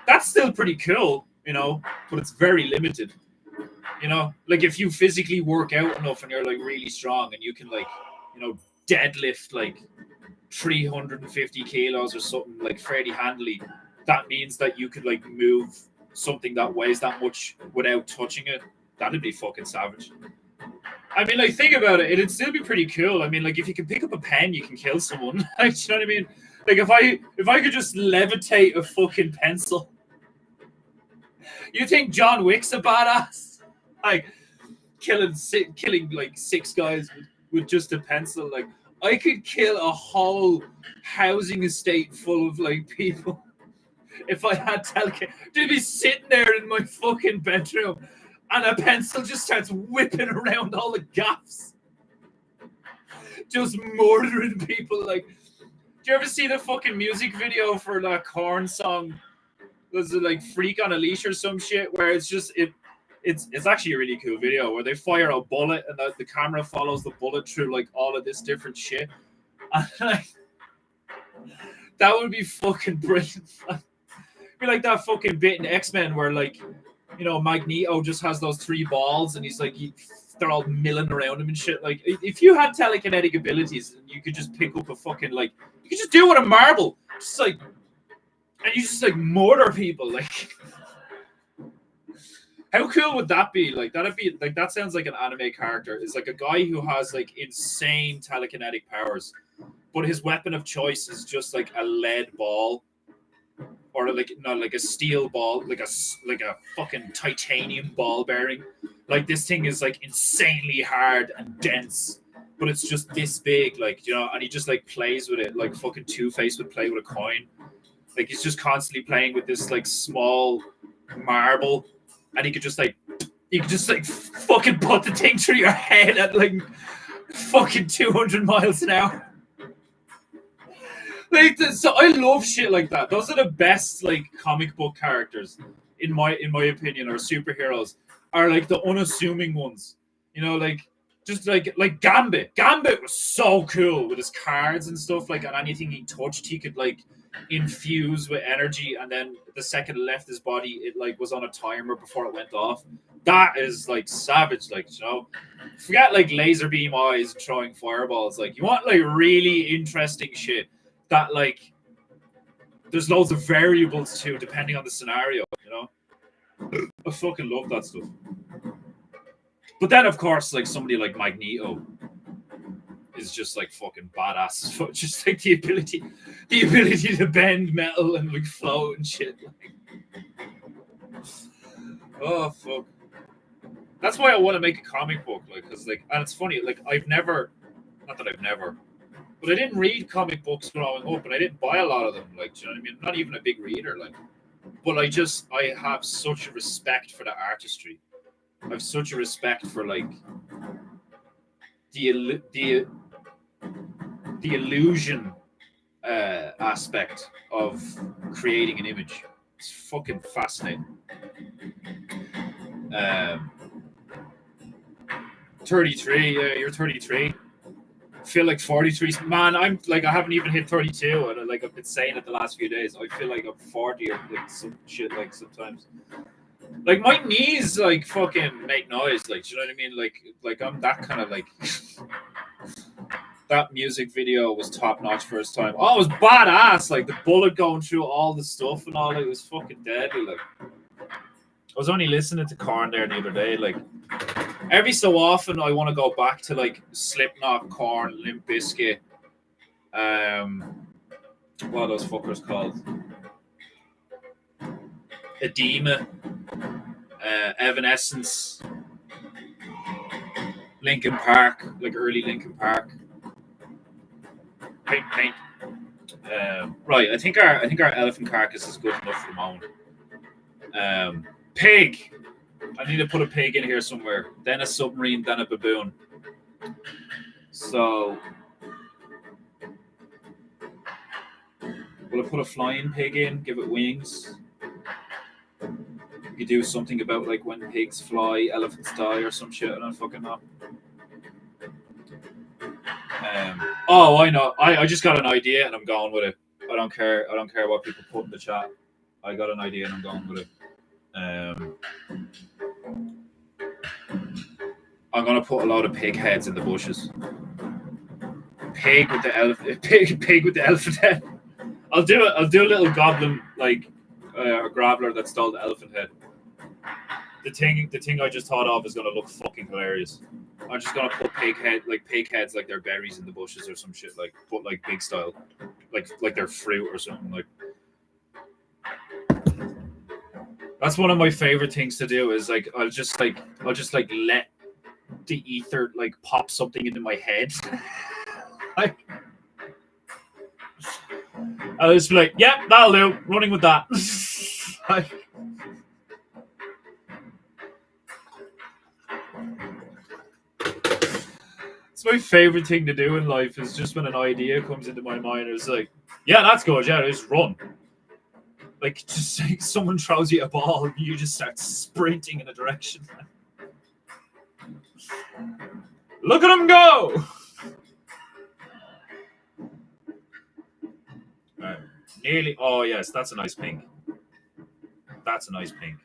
That's still pretty cool, you know, but it's very limited. You know, like if you physically work out enough and you're like really strong and you can like, you know, deadlift like 350 kilos or something like fairly handily, that means that you could like move something that weighs that much without touching it. That'd be fucking savage. I mean, like, think about it. It'd still be pretty cool. I mean, like, if you can pick up a pen, you can kill someone. Like, do you know what I mean? Like, if I could just levitate a fucking pencil, you think John Wick's a badass? Like, killing like 6 guys with just a pencil. Like, I could kill a whole housing estate full of like people if I had They'd be sitting there in my fucking bedroom, and a pencil just starts whipping around all the gaps, just murdering people. Like, do you ever see the fucking music video for that Korn song? Was it like "Freak on a Leash" or some shit? Where it's just it's actually a really cool video where they fire a bullet and the camera follows the bullet through like all of this different shit. And like, that would be fucking brilliant. Be like that fucking bit in X-Men where like, you know, Magneto just has those 3 balls and he's like they're all milling around him and shit. Like if you had telekinetic abilities and you could just pick up a fucking like, you could just do it with a marble, just like, and you just like murder people. Like, how cool would that be? Like that'd be like, that sounds like an anime character. It's like a guy who has like insane telekinetic powers, but his weapon of choice is just like a lead ball, or like not like a steel ball, like a fucking titanium ball bearing. Like this thing is like insanely hard and dense, but it's just this big, like, you know, and he just like plays with it like fucking Two-Face would play with a coin. Like he's just constantly playing with this like small marble, and he could just like fucking put the thing through your head at like fucking 200 miles an hour. Like, so I love shit like that. Those are the best like comic book characters, in my opinion, or superheroes, are like the unassuming ones. You know, like just like Gambit. Gambit was so cool with his cards and stuff. Like, and anything he touched, he could like infuse with energy, and then the second it left his body, it like was on a timer before it went off. That is like savage. Like, you know, forget like laser beam eyes and throwing fireballs. Like, you want like really interesting shit that like there's loads of variables to depending on the scenario, you know. I fucking love that stuff. But then of course like somebody like Magneto is just like fucking badass. Just like the ability to bend metal and like float and shit. Like, oh fuck. That's why I want to make a comic book, like, because like, and it's funny, like not that I've never, but I didn't read comic books growing up, and I didn't buy a lot of them. Like, do you know what I mean? I'm not even a big reader, like, but I have such a respect for the artistry. I have such a respect for like the illusion aspect of creating an image. It's fucking fascinating. 33, you're 33. Feel like 43. Man, I'm like, I haven't even hit 32, and like I've been saying it the last few days. I feel like I'm 40 or like some shit. Like sometimes, like my knees like fucking make noise. Like, do you know what I mean? Like I'm that kind of like. That music video was top notch first time. Oh, it was badass. Like the bullet going through all the stuff and all. Like, it was fucking deadly. Like I was only listening to Korn there the other day. Like every so often, I want to go back to like Slipknot, Korn, Limp Bizkit. What are those fuckers called? Edema, Evanescence, Linkin Park, like early Linkin Park. Paint. Right, I think our elephant carcass is good enough for the moment. Pig. I need to put a pig in here somewhere. Then a submarine. Then a baboon. So, will I put a flying pig in? Give it wings. You could do something about like when pigs fly, elephants die, or some shit. I don't fucking know. Oh, I know. I just got an idea and I'm going with it. I don't care what people put in the chat. I got an idea and I'm going with it. I'm gonna put a lot of pig heads in the bushes. Pig with the elephant. Pig with the elephant head. I'll do it. I'll do a little goblin like a grappler that stole the elephant head. The thing I just thought of is gonna look fucking hilarious. I'm just gonna put pig heads like they're berries in the bushes or some shit, like but like big style, like they're fruit or something. Like that's one of my favorite things to do. Is like I'll just let the ether like pop something into my head. Like I'll just be like, "Yep, that'll do." Running with that. Like, it's my favorite thing to do in life is just when an idea comes into my mind. It's like, yeah, that's good. Yeah, just run. Like, just like someone throws you a ball, you just start sprinting in a direction. Look at him go! Right. Nearly. Oh yes, that's a nice pink. That's a nice pink.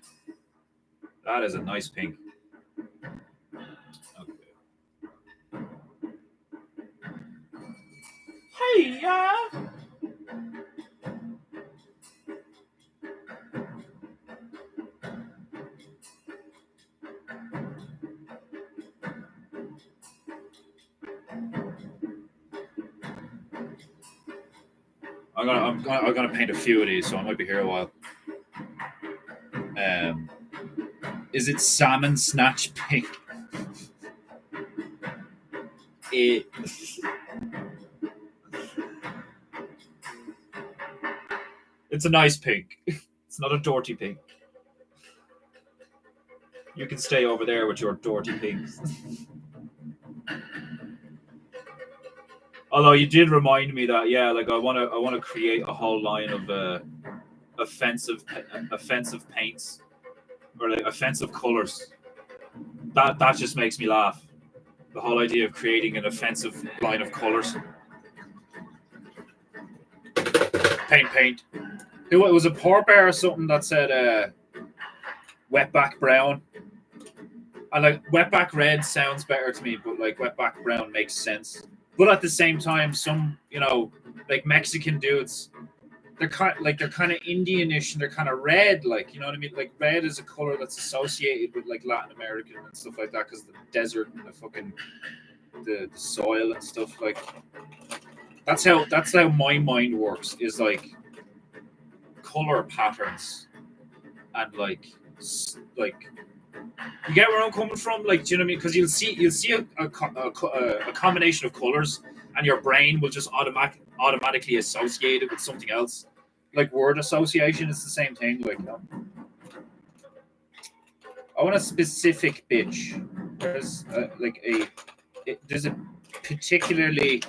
That is a nice pink. Okay. Hey, I'm gonna paint a few of these, so I might be here a while. Is it salmon snatch pink? It's a nice pink. It's not a dirty pink. You can stay over there with your dirty pinks. Although you did remind me that, yeah, like I want to create a whole line of offensive paints or like offensive colors. That just makes me laugh. The whole idea of creating an offensive line of colors. Paint. It was a Poor Bear or something that said wetback brown. And like wetback red sounds better to me, but like wetback brown makes sense. But at the same time, some like Mexican dudes, they're kind of Indianish and they're kind of red, like, you know what I mean? Like red is a color that's associated with like Latin American and stuff like that because the desert and the fucking the soil and stuff. Like that's how my mind works. Is like color patterns and like you get where I'm coming from, like, do you know what I mean? Because you'll see a combination of colors, and your brain will just automatically associate it with something else. Like word association is the same thing. Like, I want a specific bitch. There's there's a particularly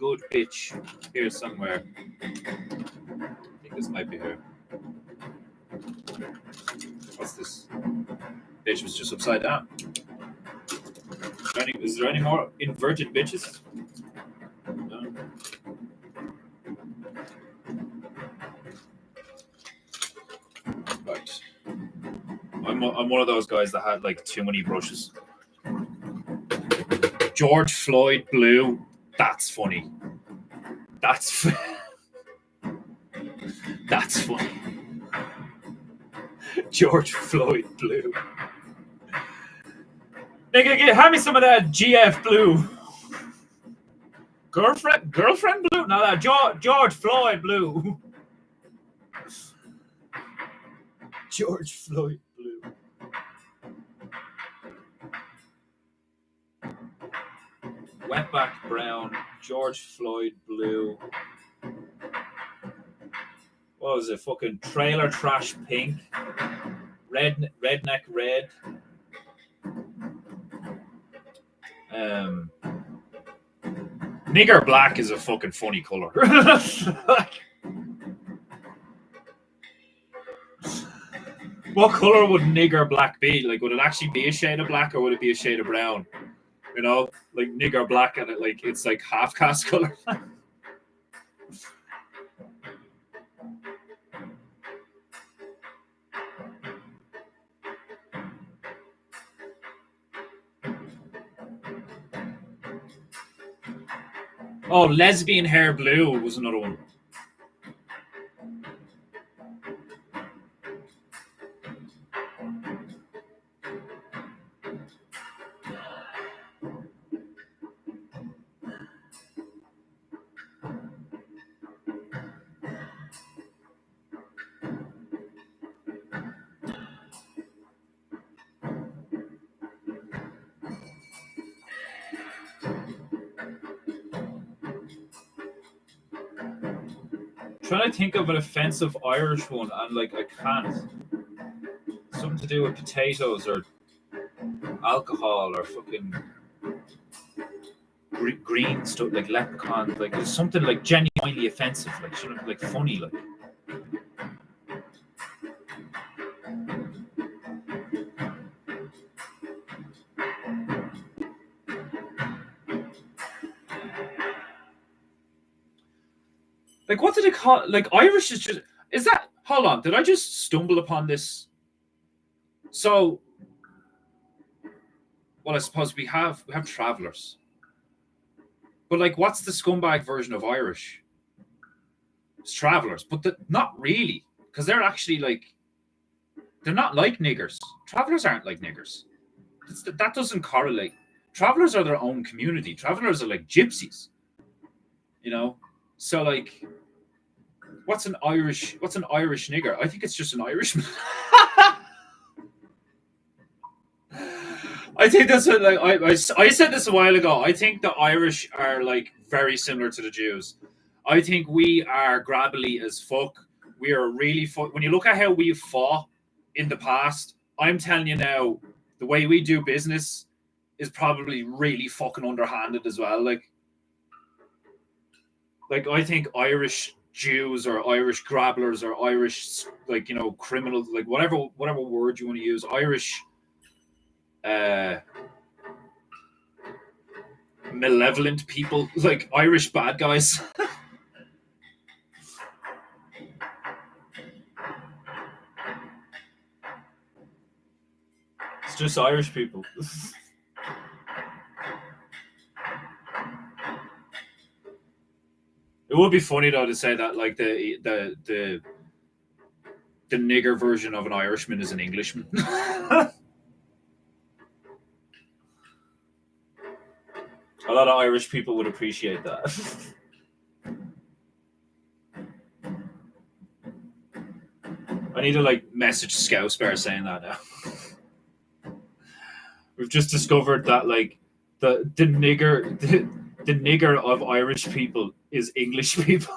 good bitch here somewhere. I think this might be her. What's this? Bitch was just upside down. Is there any more inverted bitches? No. Right. I'm one of those guys that had like too many brushes. George Floyd blue. That's funny. That's that's funny. George Floyd blue. Nigga, hand me some of that GF blue. Girlfriend blue? No, that George Floyd blue. George Floyd blue. Wetback brown, George Floyd blue. What was it? Fucking trailer trash pink. Redneck red. Nigger black is a fucking funny color. What color would nigger black be? Like, would it actually be a shade of black or would it be a shade of brown? You know, like nigger black and it's like half cast color. Oh, lesbian hair blue was another one. Trying to think of an offensive Irish one, and like I can't. Something to do with potatoes or alcohol or fucking green stuff, like leprechaun. Like it's something like genuinely offensive, like something like funny, like. Like, what did it call? Like, Irish is just. Is that. Hold on. Did I just stumble upon this? So. Well, I suppose we have travellers. But, like, what's the scumbag version of Irish? It's travellers. But not really. Because they're actually, like. They're not like niggers. Travellers aren't like niggers. That doesn't correlate. Travellers are their own community. Travellers are like gypsies. You know? So, like. What's an Irish nigger? I think it's just an Irishman. I think that's what, like I said this a while ago. I think the Irish are like very similar to the Jews. I think we are grabbly as fuck. We are really when you look at how we've fought in the past, I'm telling you now, the way we do business is probably really fucking underhanded as well. Like I think Irish Jews or Irish grabblers or Irish, like, you know, criminals, like whatever word you want to use, Irish malevolent people, like Irish bad guys. It's just Irish people. It would be funny though to say that like the nigger version of an Irishman is an Englishman. A lot of Irish people would appreciate that. I need to like message Scouse Bear saying that now. We've just discovered that like the nigger of Irish people is English people.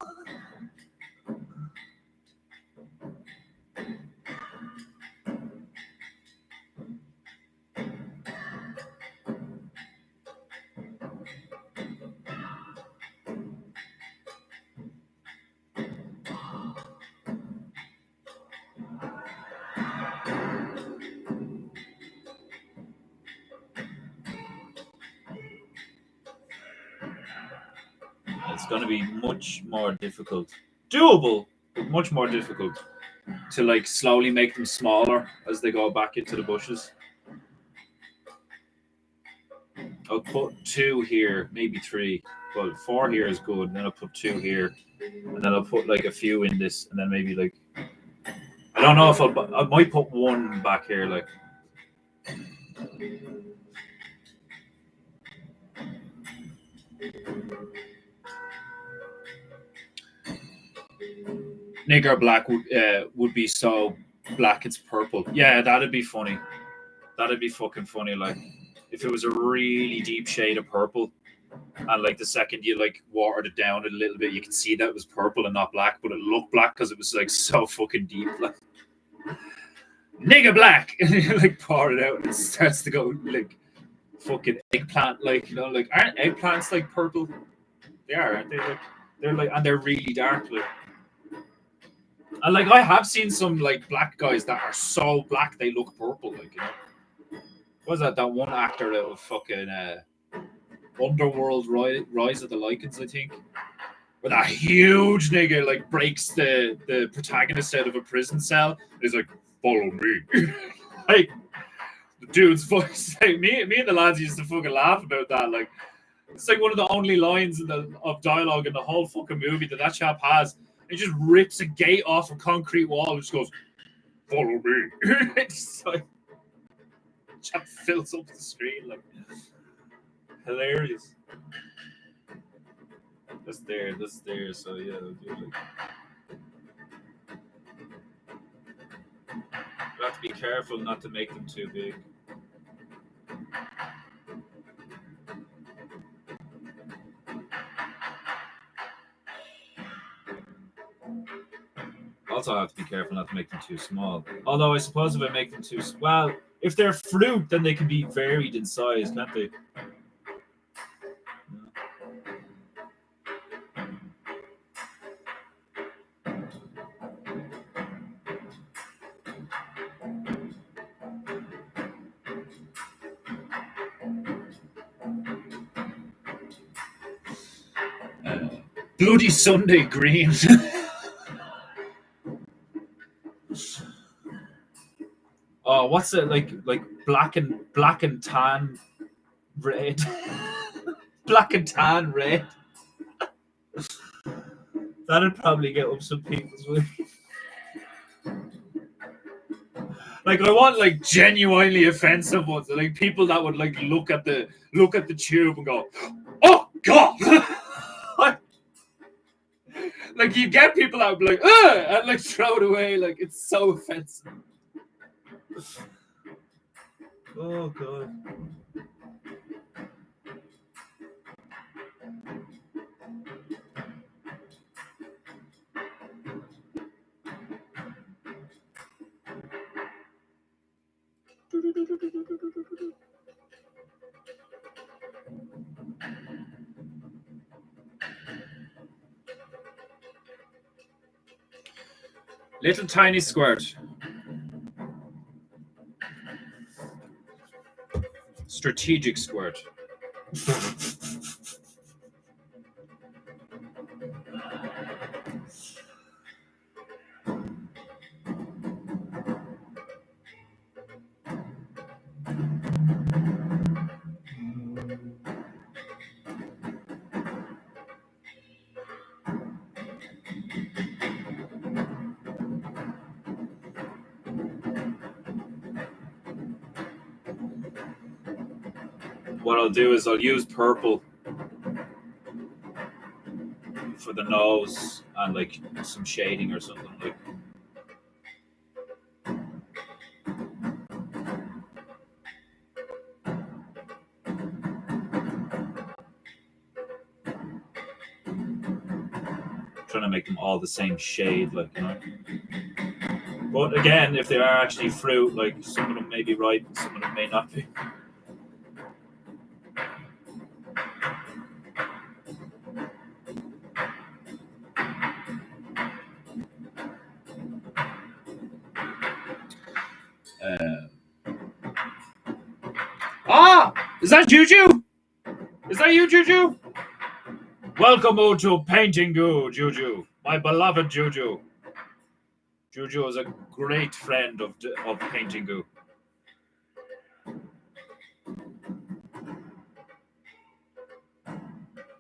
It's going to be much more difficult. Doable, but much more difficult to like slowly make them smaller as they go back into the bushes. I'll put 2 here, maybe 3. Well, 4 here is good. And then I'll put 2 here, and then I'll put like a few in this, and then maybe like I don't know if I might put 1 back here, like. Nigger black would be so black it's purple. Yeah, that'd be funny. That'd be fucking funny. Like if it was a really deep shade of purple, and like the second you like watered it down a little bit, you could see that it was purple and not black, but it looked black because it was like so fucking deep. Like nigger black, and you like pour it out and it starts to go like fucking eggplant. Like like aren't eggplants like purple? They are, aren't they? Like they're like and they're really dark. Like. And like I have seen some like black guys that are so black they look purple, like what was that one actor that was fucking Underworld Rise of the Lycans, I think, where that huge nigga like breaks the protagonist out of a prison cell. He's like, follow me. Like the dude's voice, like me and the lads used to fucking laugh about that. Like it's like one of the only lines of dialogue in the whole fucking movie that chap has. He just rips a gate off a concrete wall and just goes, follow me. It's like, chap fills up the screen. Like, hilarious. That's there. So, yeah, we'll do it. You have to be careful not to make them too big. Also, I have to be careful not to make them too small. Although, I suppose if I make them too well, if they're fruit, then they can be varied in size, can't they? Bloody Sunday green. Oh, what's it like black and tan red? Black and tan red. That'd probably get up some people's way. Like I want like genuinely offensive ones, like people that would like look at the tube and go, "Oh God!" Like you get people that would be like, "Ugh!" and like throw it away. Like it's so offensive. Oh God. Little tiny squirt. Strategic squirt. What I'll do is I'll use purple for the nose and like some shading or something like. Trying to make them all the same shade, like But again, if they are actually fruit, like some of them may be ripe, some of them may not be. Is that Juju? Is that you, Juju? Welcome to PEINTEINGU, Juju, my beloved Juju. Juju is a great friend of PEINTEINGU.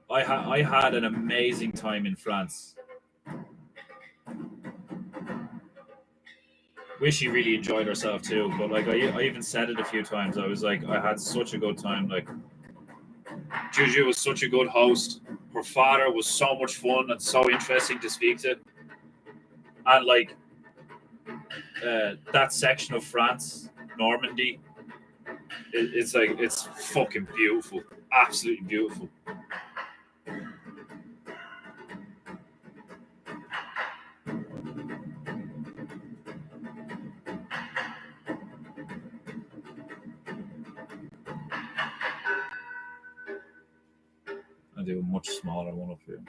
I had an amazing time in France. Wish she really enjoyed herself too, but like I even said it a few times. I was like, I had such a good time. Like Juju was such a good host. Her father was so much fun and so interesting to speak to. And like that section of France, Normandy, it's like it's fucking beautiful, absolutely beautiful. I do a much smaller one up here.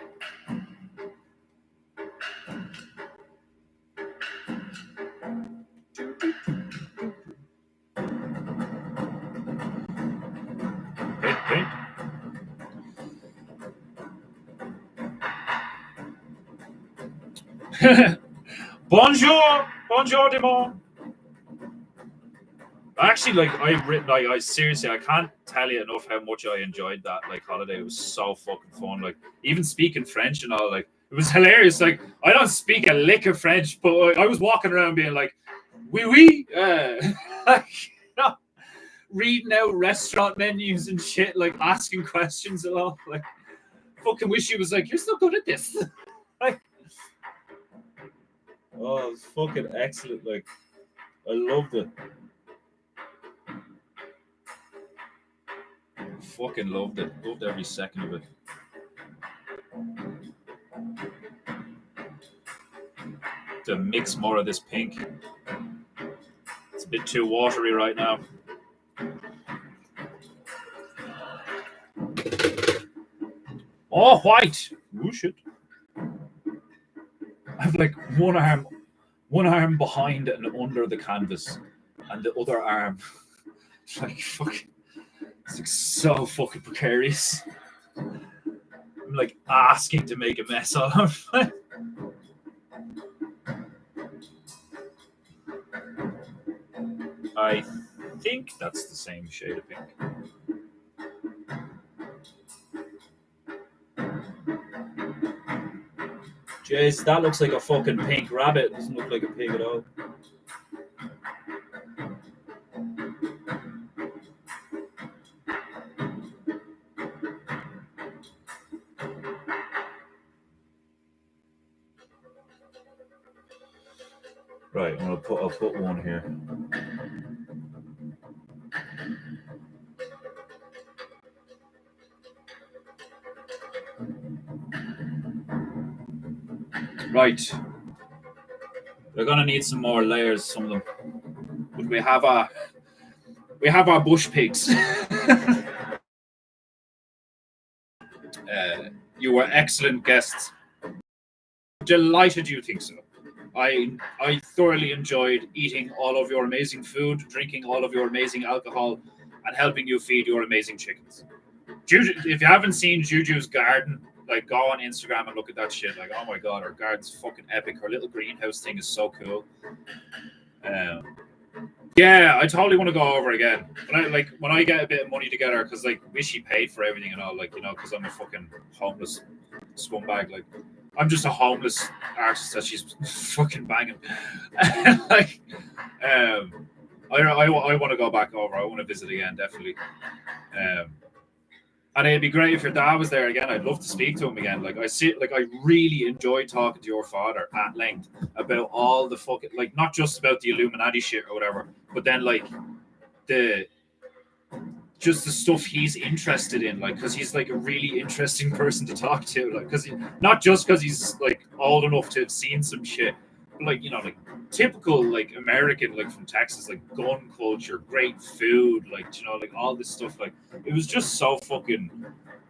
Paint. Bonjour, Demon. Actually, like I've written, like I seriously, I can't tell you enough how much I enjoyed that like holiday. It was so fucking fun. Like even speaking French and all, like it was hilarious. Like I don't speak a lick of French, but I was walking around being like, "Oui, oui," like, you know, reading out restaurant menus and shit, like asking questions and all. Like, fucking wish he was like, "You're so good at this." Like, oh, it was fucking excellent. Like, I loved it. Fucking loved it. Loved every second of it. To mix more of this pink. It's a bit too watery right now. Oh, white. Oh shit. I have like one arm behind and under the canvas, and the other arm, it's like fucking, it's like so fucking precarious. I'm like asking to make a mess of. I think that's the same shade of pink. Jeez, that looks like a fucking pink rabbit. It doesn't look like a pig at all. Right, I'll put one here. Right. They're gonna need some more layers, some of them. But we have our bush pigs. You were excellent guests. Delighted you think so. I thoroughly enjoyed eating all of your amazing food, drinking all of your amazing alcohol, and helping you feed your amazing chickens. Juju, if you haven't seen Juju's garden, like go on Instagram and look at that shit. Like, oh my god, her garden's fucking epic. Her little greenhouse thing is so cool. Yeah, I totally want to go over again. When I get a bit of money together, because like wish she paid for everything and all, like, you know, because I'm a fucking homeless scumbag. Like I'm just a homeless artist that she's fucking banging. Like, I want to go back over. I want to visit again, definitely. And it'd be great if your dad was there again. I'd love to speak to him again. Like I really enjoyed talking to your father at length about all the fucking, like, not just about the Illuminati shit or whatever, but then like the just the stuff he's interested in, like, because he's like a really interesting person to talk to, like, because not just because he's like old enough to have seen some shit, but like, you know, like typical like American, like from Texas, like gun culture, great food, like, you know, like all this stuff. Like it was just so fucking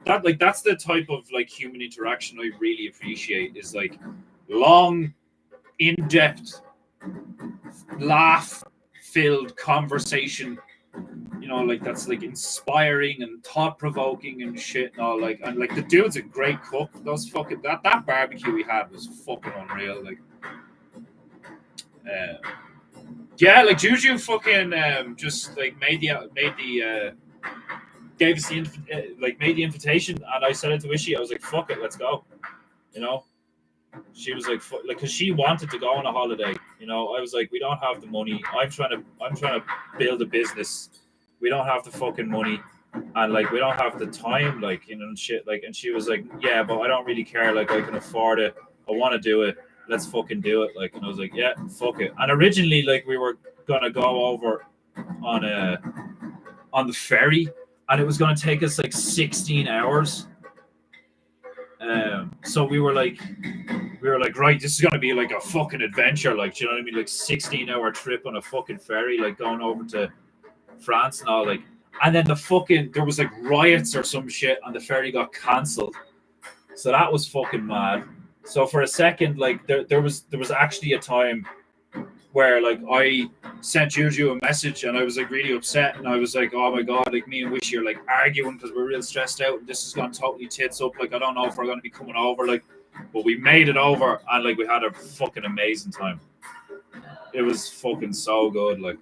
that, like, that's the type of like human interaction I really appreciate, is like long, in-depth, laugh filled conversation, you know, like that's like inspiring and thought provoking and shit and all. Like, and like the dude's a great cook. Those fucking that barbecue we had was fucking unreal. Like, yeah, like Juju fucking just like gave us the like made the invitation, and I said it to Wishy. I was like, fuck it, let's go. You know, she was like, because she wanted to go on a holiday. You know, I was like, we don't have the money. I'm trying to build a business. We don't have the fucking money, and like we don't have the time, like, you know, and shit. Like, and she was like, yeah, but I don't really care. Like, I can afford it. I want to do it. Let's fucking do it. Like, and I was like, yeah, fuck it. And originally, like, we were gonna go over on on the ferry, and it was gonna take us like 16 hours. So we were like, right, this is gonna be like a fucking adventure, like, do you know what I mean? Like 16-hour trip on a fucking ferry, like going over to France and all, like, and then there was like riots or some shit, and the ferry got cancelled. So that was fucking mad. So for a second, like there was actually a time where like I sent Juju a message and I was like really upset, and I was like, oh my god, like me and Wishy are like arguing because we're real stressed out and this has gone totally tits up. Like I don't know if we're gonna be coming over, like, but we made it over and like we had a fucking amazing time. It was fucking so good, like,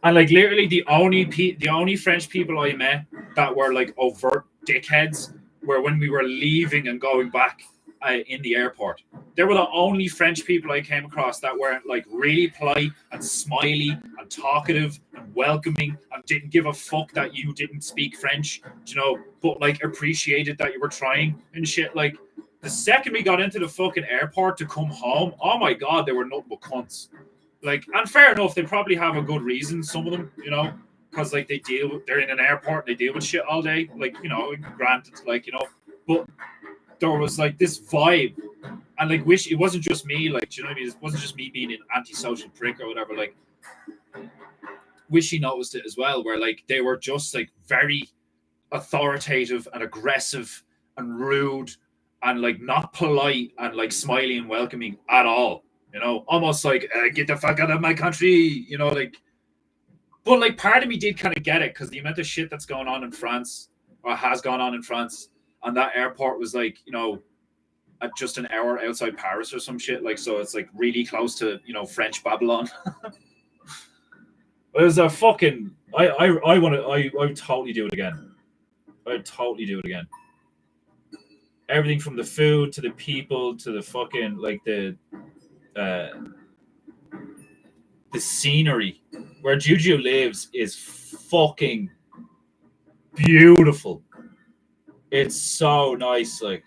and like literally the only French people I met that were like overt dickheads were when we were leaving and going back in the airport. They were the only French people I came across that weren't like really polite and smiley and talkative and welcoming and didn't give a fuck that you didn't speak French, you know, but like appreciated that you were trying and shit. Like the second we got into the fucking airport to come home, oh my god, they were nothing but cunts. Like, and fair enough, they probably have a good reason, some of them, you know, because like they're in an airport and they deal with shit all day, like, you know, granted, like, you know, but there was like this vibe, and like it wasn't just me, like, do you know what I mean? It wasn't just me being an antisocial prick or whatever. Like, Wishy noticed it as well, where like they were just like very authoritative and aggressive and rude and like not polite and like smiley and welcoming at all. You know, almost like get the fuck out of my country. You know, like, but like part of me did kind of get it because the amount of shit that's going on in France or has gone on in France, and that airport was like, you know, at just an hour outside Paris or some shit. Like, so it's like really close to, you know, French Babylon. It was a fucking. I want to. I would totally do it again. I'd totally do it again. Everything from the food to the people to the fucking like uh, the scenery where Juju lives is fucking beautiful. It's so nice. Like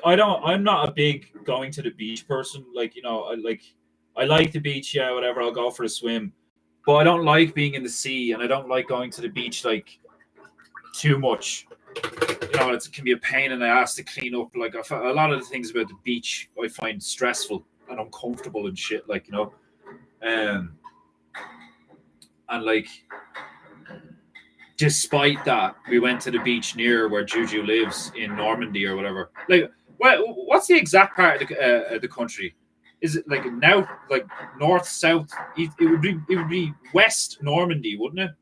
I'm not a big going to the beach person. Like, you know, I like the beach, yeah, whatever. I'll go for a swim, but I don't like being in the sea, and I don't like going to the beach like too much. You know, it can be a pain in the ass to clean up. Like a lot of the things about the beach, I find stressful and uncomfortable and shit. Like, you know, and like despite that, we went to the beach near where Juju lives in Normandy or whatever. Like, what's the exact part of the country? Is it like now, like north, south? It would be west Normandy, wouldn't it?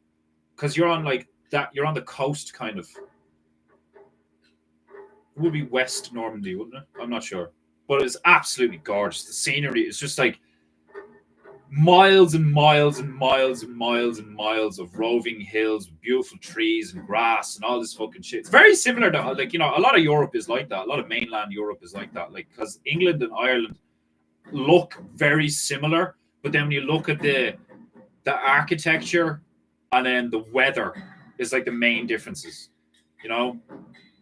Because you're on like that. You're on the coast, kind of. It would be west Normandy, wouldn't it? I'm not sure, but it's absolutely gorgeous. The scenery is just like miles and miles and miles and miles and miles of roving hills, beautiful trees and grass and all this fucking shit. It's very similar to, like, you know, a lot of Europe is like that. A lot of mainland Europe is like that. Like, because England and Ireland look very similar, but then when you look at the architecture and then the weather is like the main differences. You know,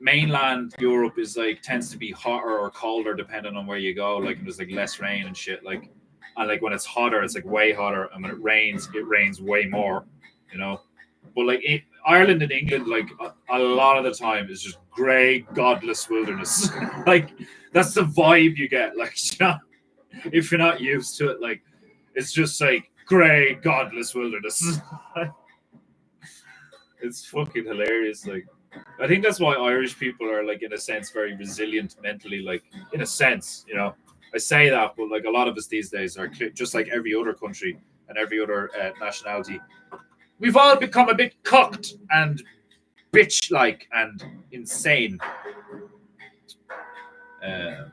mainland Europe is like tends to be hotter or colder depending on where you go. Like, and there's like less rain and shit. Like, and like when it's hotter, it's like way hotter, and when it rains way more. You know, but like Ireland and England, like a lot of the time is just grey, godless wilderness. Like that's the vibe you get. Like, you know, if you're not used to it, like it's just like grey, godless wilderness. It's fucking hilarious. Like, I think that's why Irish people are like, in a sense, very resilient mentally. Like, in a sense, you know, I say that, but like a lot of us these days are just like every other country and every other nationality. we've all become a bit cocked and bitch-like and insane. Uh,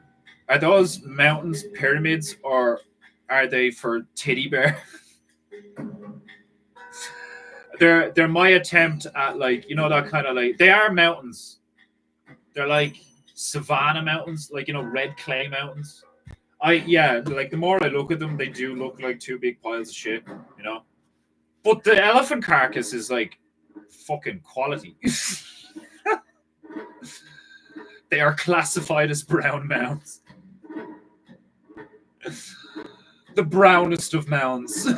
are those mountains pyramids or are they for teddy bear? They're my attempt at like that kind of like they are mountains. They're like savanna mountains, like red clay mountains. Like the more I look at them, they do look like two big piles of shit, you know. But the elephant carcass is like fucking quality. They are classified as brown mounds. The brownest of mounds.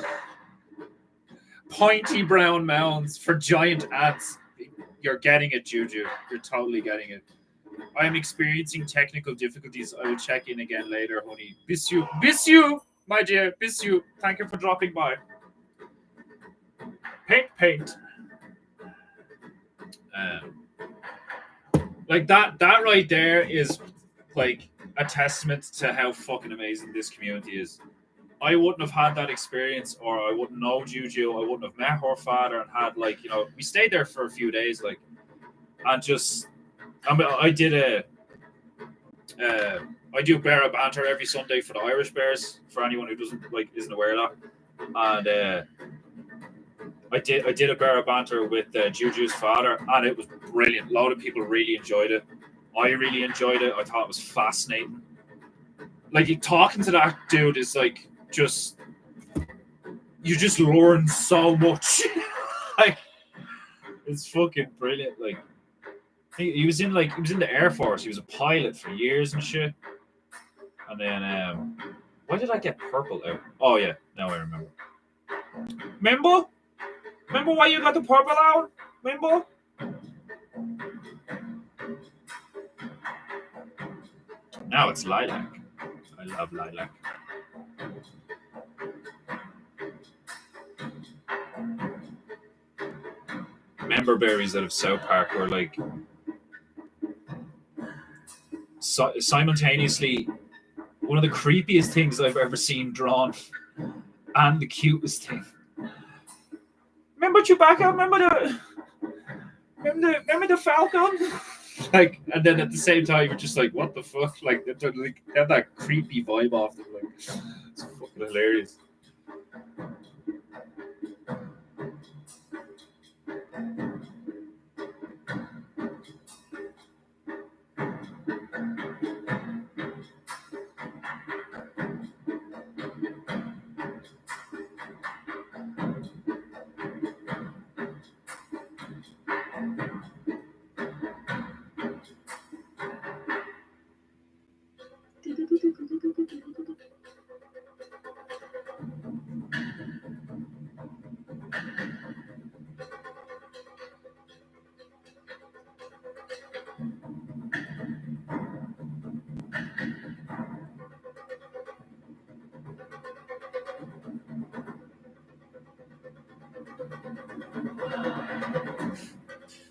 Pointy brown mounds for giant ants. You're getting it, Juju. You're totally getting it. I am experiencing technical difficulties. I will check in again later, honey. Miss you. Miss you, my dear. Miss you. Thank you for dropping by. Paint. Like that right there is like a testament to how fucking amazing this community is. I wouldn't have had that experience, or I wouldn't know Juju. I wouldn't have met her father and had we stayed there for a few days, and just I do bear banter every Sunday for the Irish Bears. For anyone who isn't aware of that, and I did a bear banter with Juju's father, and it was brilliant. A lot of people really enjoyed it. I really enjoyed it. I thought it was fascinating. Like talking to that dude is like just you just learn so much. Like it's fucking brilliant. Like he was in the Air Force. He was a pilot for years and shit. And then why did I get purple out? Oh yeah, now I remember. Remember why you got the purple out? Remember? Now it's lilac. I love lilac. Member berries out of South Park were like simultaneously one of the creepiest things I've ever seen drawn and the cutest thing. Remember Chewbacca? Remember the Falcon? And then at the same time, you're just like, what the fuck? Like, they have that creepy vibe off them. Like, it's fucking hilarious.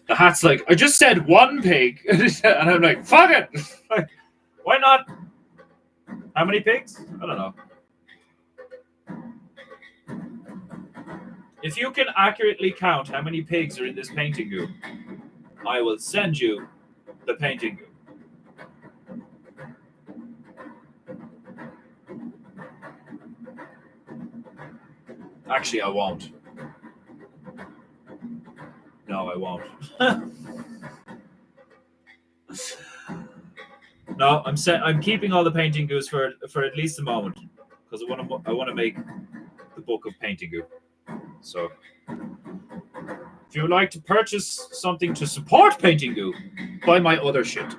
The hat's like, I just said one pig. And I'm like, fuck it. Like, why not? How many pigs? I don't know. If you can accurately count how many pigs are in this painting goo, I will send you the painting goo. Actually, I won't. No, I won't. No, I'm keeping all the painting goos for at least a moment because I want to make the book of painting goo. So, if you would like to purchase something to support painting goo, buy my other shit,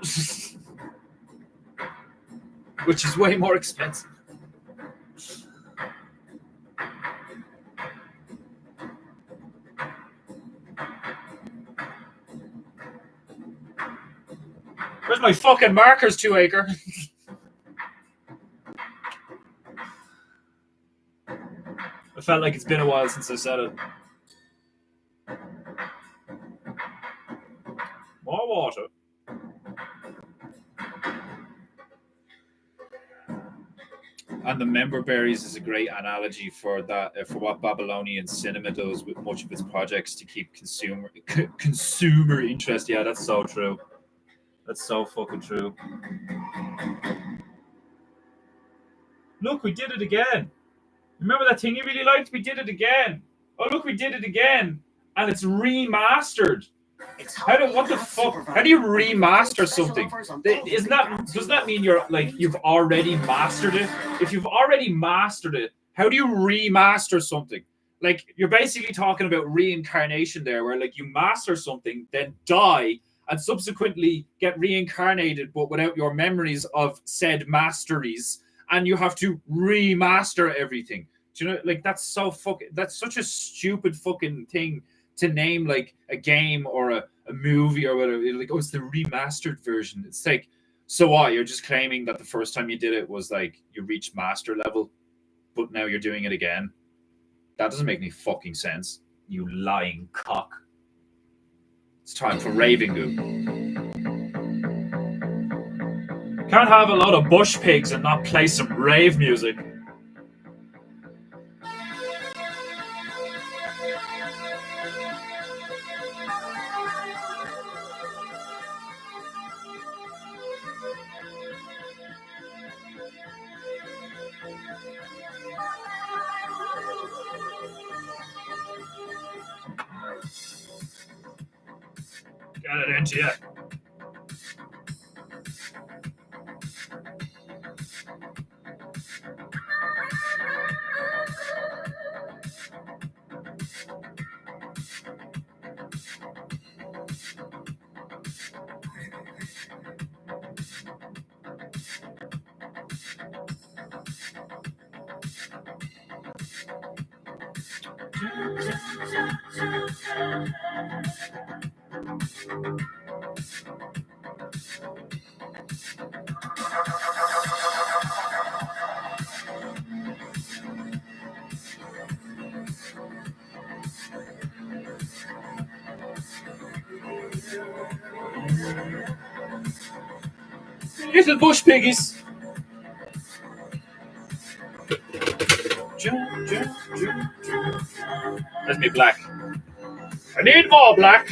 which is way more expensive. Where's my fucking markers, 2acre? I felt like it's been a while since I said it. More water. And the member berries is a great analogy for that, for what Babylonian cinema does with much of its projects to keep consumer interest. Yeah, that's so true. That's so fucking true. Look, we did it again. Remember that thing you really liked? We did it again. Oh, look, we did it again, and it's remastered. What the fuck? How do you remaster something? Isn't that, does that mean you're like you've already mastered it? If you've already mastered it, how do you remaster something? Like you're basically talking about reincarnation there, where like you master something, then die, and subsequently get reincarnated, but without your memories of said masteries, and you have to remaster everything. Do you know? Like that's so fucking. That's such a stupid fucking thing to name like a game or a movie or whatever. Like, oh, it's the remastered version. It's like, so what? You're just claiming that the first time you did it was like you reached master level, but now you're doing it again. That doesn't make any fucking sense. You lying cock. It's time for raving goo. Can't have a lot of bush pigs and not play some rave music. Get it into you. Little bush piggies. Let me black. I need more black.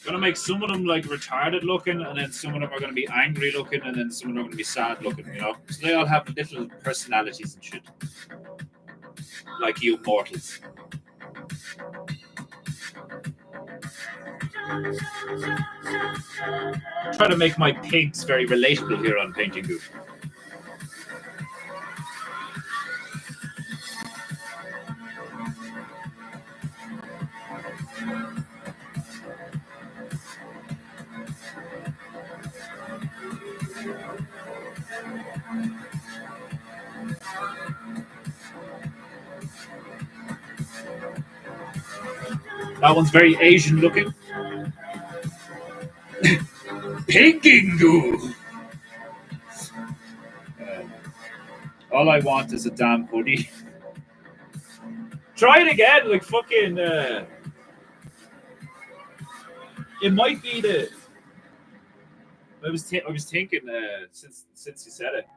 Gonna make some of them like retarded looking, and then some of them are gonna be angry looking, and then some of them are gonna be sad looking. You know, so they all have little personalities and shit, like you mortals. Try to make my pigs very relatable here on Painting Goo. That one's very Asian looking. Painting Goo. All I want is a damn hoodie. Try it again, like fucking. It might be the. I was thinking since you said it.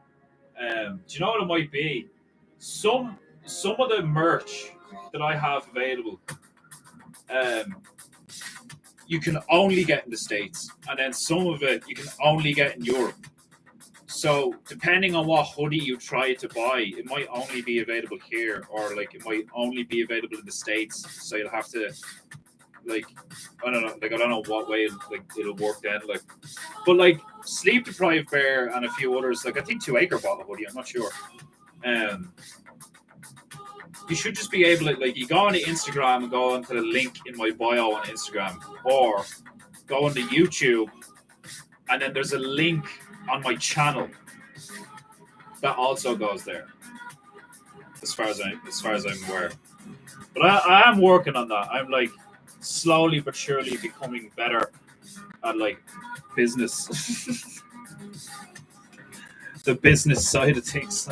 Do you know what it might be? Some of the merch that I have available. you can only get in the States, and then some of it you can only get in Europe. So depending on what hoodie you try to buy, it might only be available here, or like it might only be available in the States. So you'll have to like I don't know, like I don't know what way like it'll work then. Like, but like Sleep Deprived Bear and a few others, like I think 2 Acre bought a hoodie. I'm not sure. Um, you should just be able to like you go onto Instagram and go onto the link in my bio on Instagram, or go onto YouTube, and then there's a link on my channel that also goes there. As far as I'm aware, but I am working on that. I'm like slowly but surely becoming better at like business, the business side of things.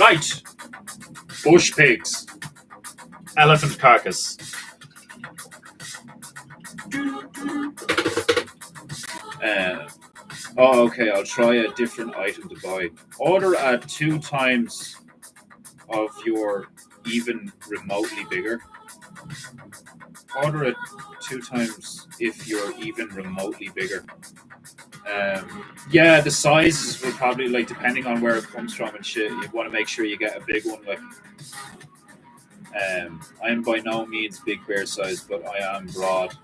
Right, bush pigs, elephant carcass. Uh, oh, okay. I'll try a different item to buy. Order at 2 times of your even remotely bigger. Order it 2 times if you're even remotely bigger. Yeah, the sizes will probably like depending on where it comes from and shit. You want to make sure you get a big one. Like, I'm by no means big bear size, but I am broad.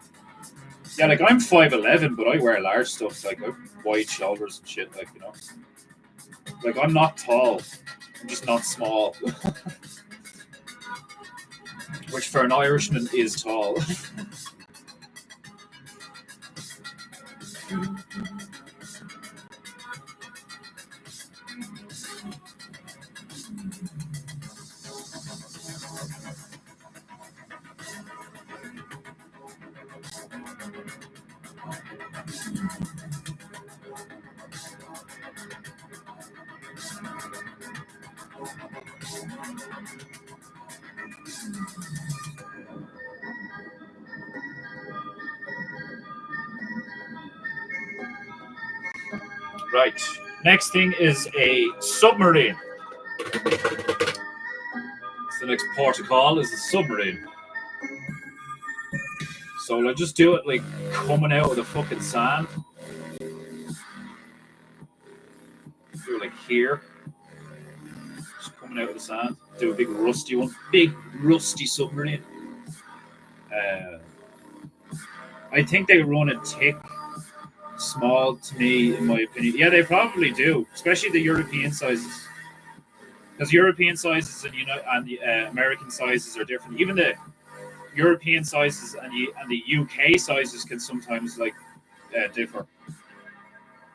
Yeah, like I'm 5'11", but I wear large stuff. Like I have wide shoulders and shit. Like like I'm not tall. I'm just not small, which for an Irishman is tall. Right. Next thing is a submarine. So the next port of call is a submarine. So I'll just do it like coming out of the fucking sand. Do it like here. Just coming out of the sand. Do a big rusty one. Big rusty submarine. Uh, I think they run a tick small to me, in my opinion. Yeah, they probably do, especially the European sizes. Because European sizes and the American sizes are different. Even the European sizes and the UK sizes can sometimes like differ.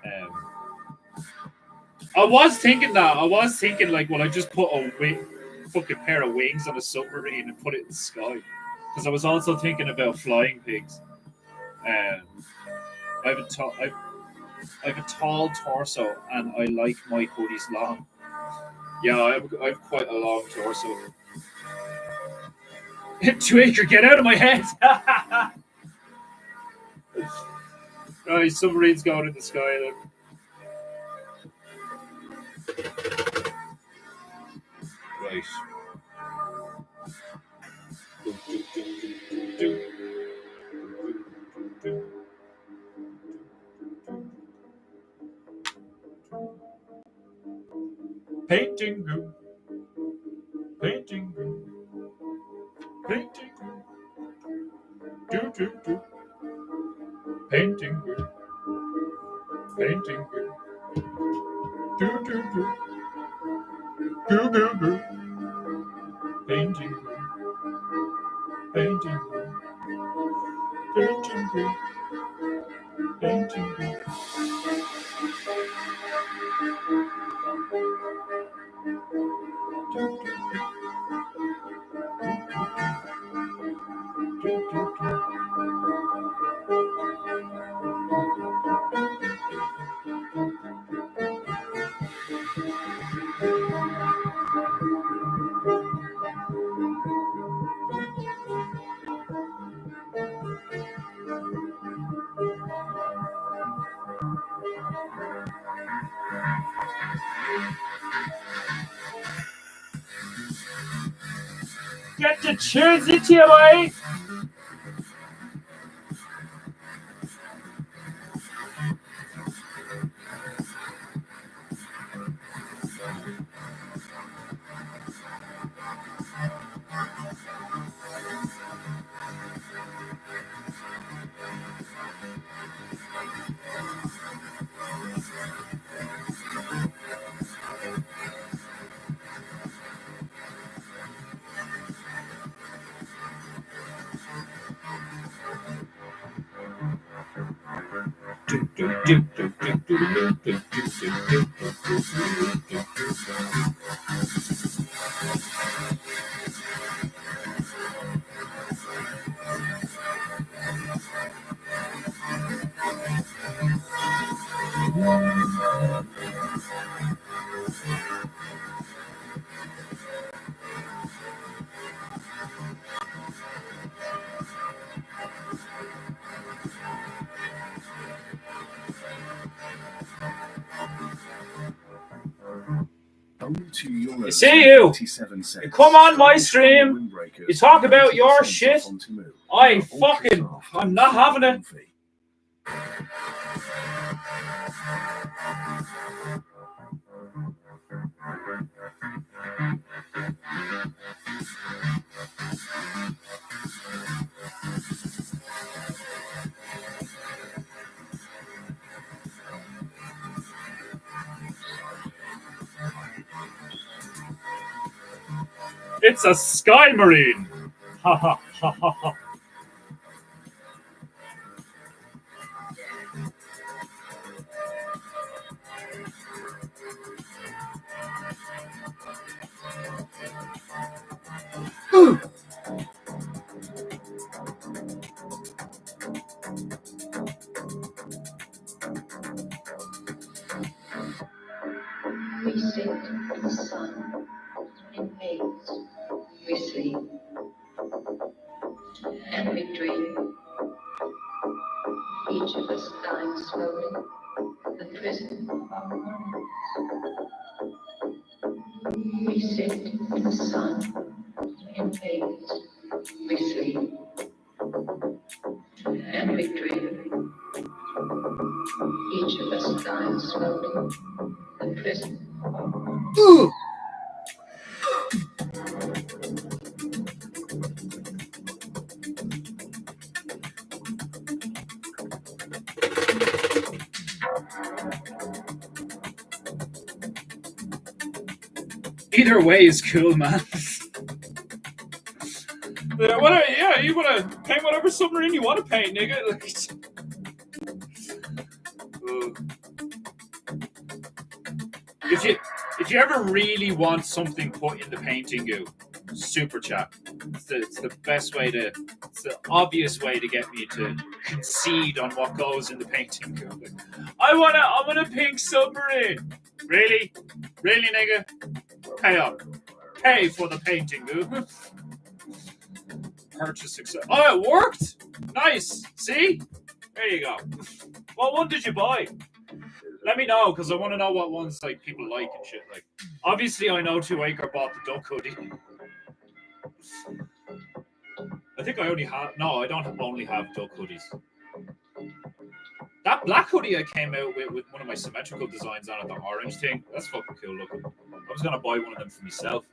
Um, I was thinking that. I was thinking like, well, I just put fucking pair of wings on a submarine and put it in the sky. Because I was also thinking about flying pigs. Um, I have I have a tall torso and I like my hoodies long. Yeah, I have quite a long torso. 2 Acre, get out of my head! Right, submarines going in the sky. Look. Right. Painting goo. Painting goo. Painting goo. Do do do. Painting goo. Painting goo. Do do do. Goo goo goo. Painting goo. Painting goo. Paintingu. Paintingu. Get the chairs into your way. You see you come on my stream, you talk about your shit, I'm not having it. It's a Sky Marine. Ha ha ha ha ha. We sit in the sun, in haze, we sleep, and we dream. Each of us dying slowly, the prison of our minds. We sit in the sun, in haze, we sleep, and we dream. Each of us dying slowly, the prison of our minds. Either way is cool, man. You wanna paint whatever submarine you want to paint, nigga. If you ever really want something put in the PEINTEINGU, super chat. It's the best way to. It's the obvious way to get me to concede on what goes in the PEINTEINGU. I want a pink submarine. Really, nigga. Pay up. Pay for the PEINTEINGU. Purchase success. Oh, it worked. Nice. See? There you go. What one did you buy? Let me know, because I want to know what ones like people like and shit. Like, obviously, I know 2Acre bought the duck hoodie. I think I only have. No, I don't only have duck hoodies. That black hoodie I came out with one of my symmetrical designs on it, the orange thing. That's fucking cool looking. I was gonna buy one of them for myself.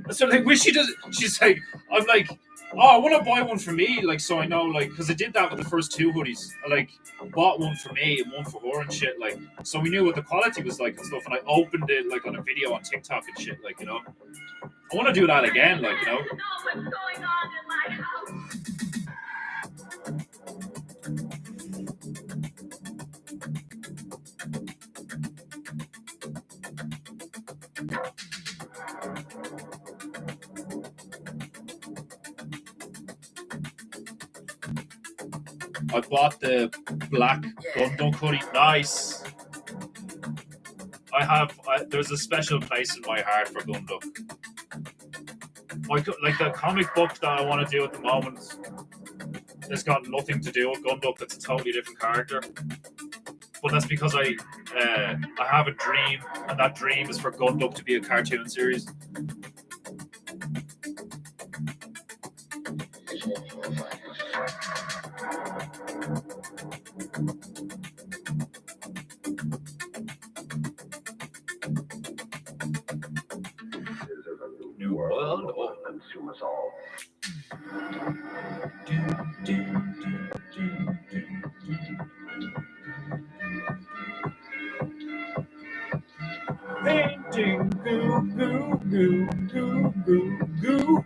That's what like. Wish she does. She's like, I'm like, oh, I want to buy one for me, like, so I know, like, because I did that with the first two hoodies. I like bought one for me and one for her and shit, like, so we knew what the quality was like and stuff. And I opened it like on a video on TikTok and shit, like, you know. I want to do that again, like, you know. I bought the black Gundam hoodie. Nice. There's a special place in my heart for Gundam. Like the comic book that I want to do at the moment, it's got nothing to do with Gundam. It's a totally different character. But that's because I have a dream, and that dream is for Gundam to be a cartoon series. New world will consume us all. Painting goo goo goo goo goo goo.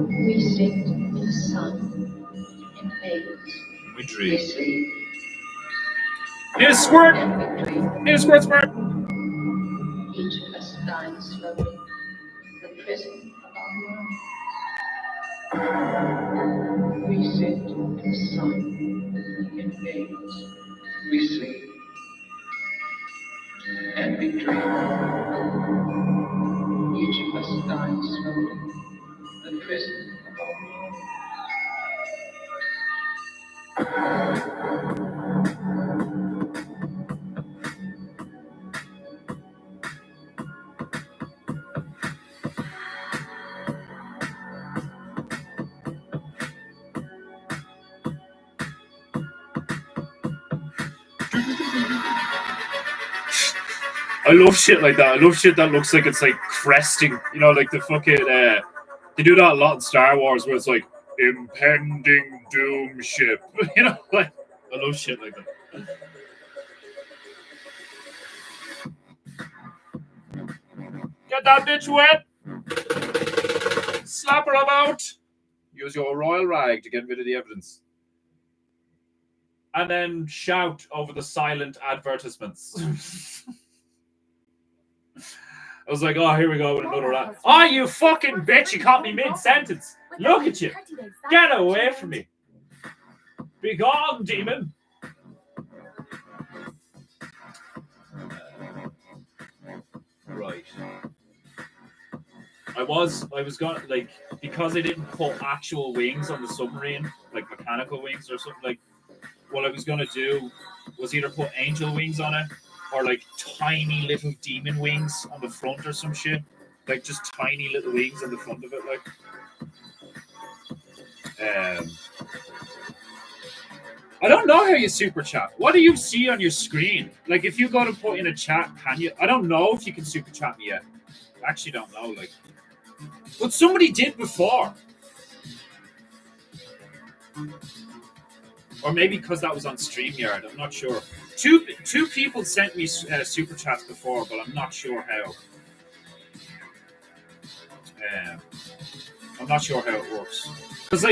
We sink in the sun, in haze. We We dream. sleep Here's squirt. and we dream. Here's squirt squirt. Each of us dying slowly. The prison of our mind. We sit in the sun, in haze. We sleep and we dream. Each of us dying slowly. The prison of our mind. I love shit like that. I love shit that looks like it's like cresting. You know, like the fucking they do that a lot in Star Wars where it's like impending doom ship. You know, like I love shit like that. Get that bitch wet. Slap her about. Use your royal rag to get rid of the evidence. And then shout over the silent advertisements. I was like, oh, here we go with another ad. Oh, you fucking bitch, you caught me mid-sentence. Look at you. Get away from me. Be gone, demon. Right. I was gonna, like, because I didn't put actual wings on the submarine, like mechanical wings or something, like, what I was gonna do was either put angel wings on it or like tiny little demon wings on the front or some shit. Like just tiny little wings on the front of it, like. I don't know how you super chat. What do you see on your screen? Like if you go to put in a chat, can you? I don't know if you can super chat me yet. I actually don't know, like. But somebody did before. Or maybe because that was on StreamYard, I'm not sure. Two people sent me super chats before, but I'm not sure how. I'm not sure how it works. Because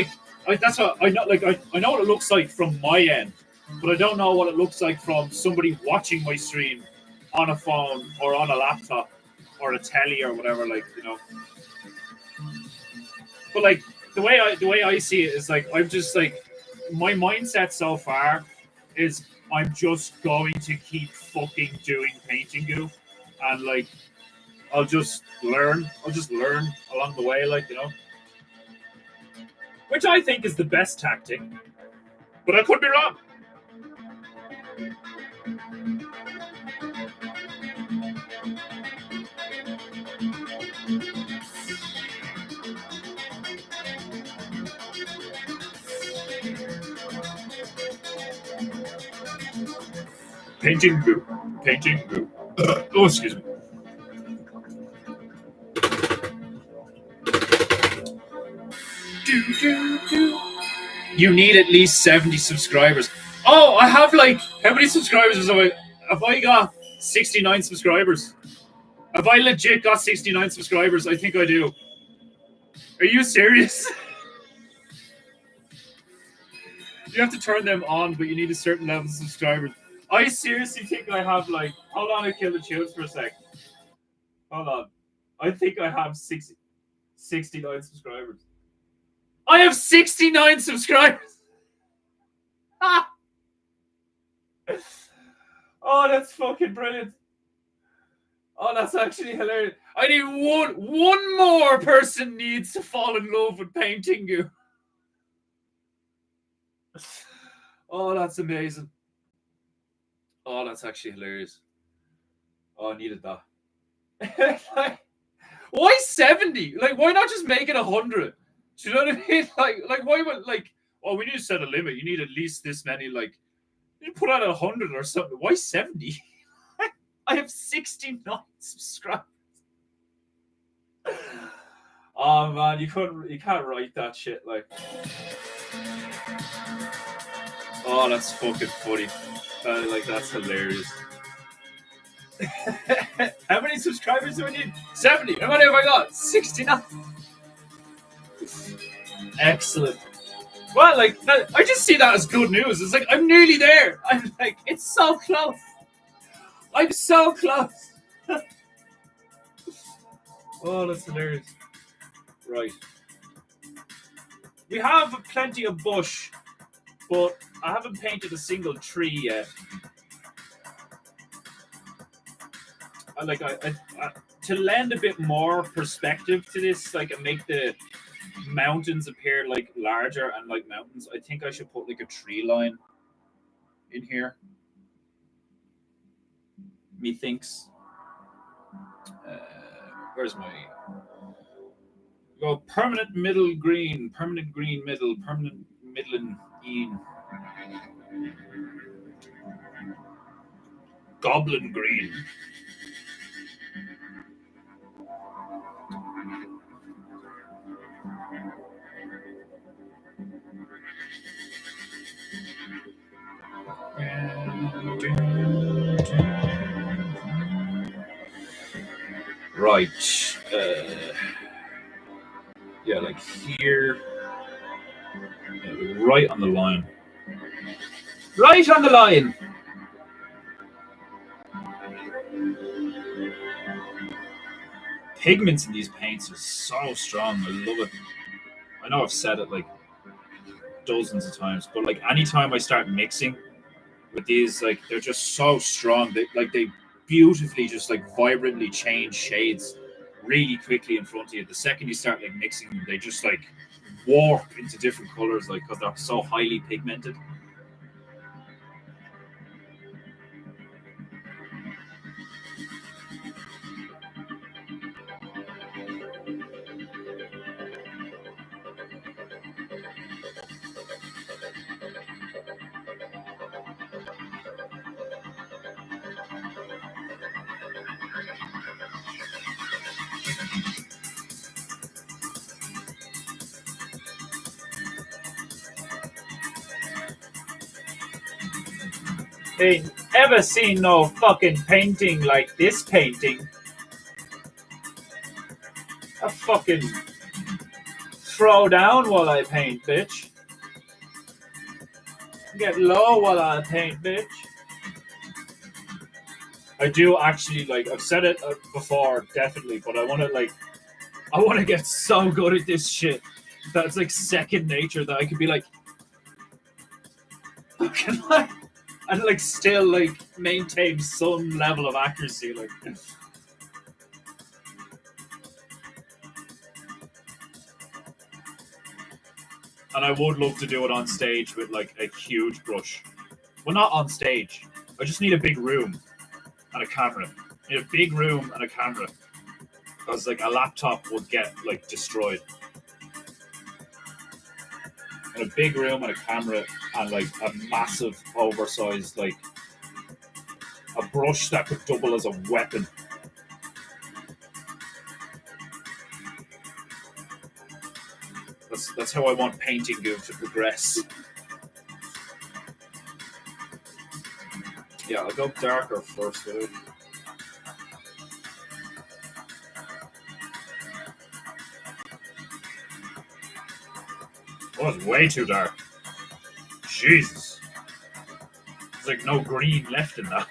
that's what I know. Like I know what it looks like from my end, but I don't know what it looks like from somebody watching my stream on a phone or on a laptop or a telly or whatever. Like you know. But like the way I see it is like I'm just like my mindset so far is I'm just going to keep fucking doing PEINTEINGU, and like I'll just learn along the way, like you know, which I think is the best tactic, but I could be wrong. PEINTEINGU. Oh, excuse me. You need at least 70 subscribers. Oh, I have like how many subscribers have I got? 69 subscribers. Have I legit got 69 subscribers? I think I do. Are you serious? You have to turn them on, but you need a certain level of subscribers. I seriously think I have like... Hold on, I kill the tunes for a sec. Hold on. I think I have 69 subscribers. I have 69 subscribers! Ah! Oh, that's fucking brilliant. Oh, that's actually hilarious. I need one more person needs to fall in love with PEINTEINGU. Oh, that's amazing. Oh, that's actually hilarious. Oh, I needed that. Like, why 70? Like, why not just make it 100? Do you know what I mean? Like, why would, like, oh, we need to set a limit. You need at least this many, like, you put out 100 or something. Why 70? I have 69 subscribers. Oh man, you can't write that shit, like. Oh, that's fucking funny. Like, that's hilarious. How many subscribers do we need? 70. How many have I got? 69. Excellent. Well, like, I just see that as good news. It's like, I'm nearly there. I'm like, it's so close. I'm so close. Oh, that's hilarious. Right. We have plenty of bush, but I haven't painted a single tree yet. I to lend a bit more perspective to this, like, and make the mountains appear like larger and like mountains, I think I should put like a tree line in here. Methinks. Where's my... Go permanent middle green, permanent green middle, permanent midland green. Goblin green. Right. Yeah, like here. Yeah, right on the line. Right on the line. Pigments in these paints are so strong. I love it. I know I've said it like dozens of times, but like anytime I start mixing with these, like, they're just so strong. They beautifully just like vibrantly change shades really quickly in front of you. The second you start like mixing them, they just like warp into different colors, like, because they're so highly pigmented. Ain't ever seen no fucking painting like this painting. I fucking throw down while I paint, bitch. Get low while I paint, bitch. I do actually, like, I've said it before, definitely, but I want to get so good at this shit that it's like second nature, that I could be like, fucking like, and like still like maintain some level of accuracy, like. And I would love to do it on stage with like a huge brush. Well, not on stage. I just need a big room and a camera. I need a big room and a camera, because like a laptop would get like destroyed. And a big room and a camera and like a massive oversized, like, a brush that could double as a weapon. That's how I want PEINTEINGU to progress. Yeah, I'll go darker first, though. Oh, it's way too dark. Jesus. There's like no green left in that.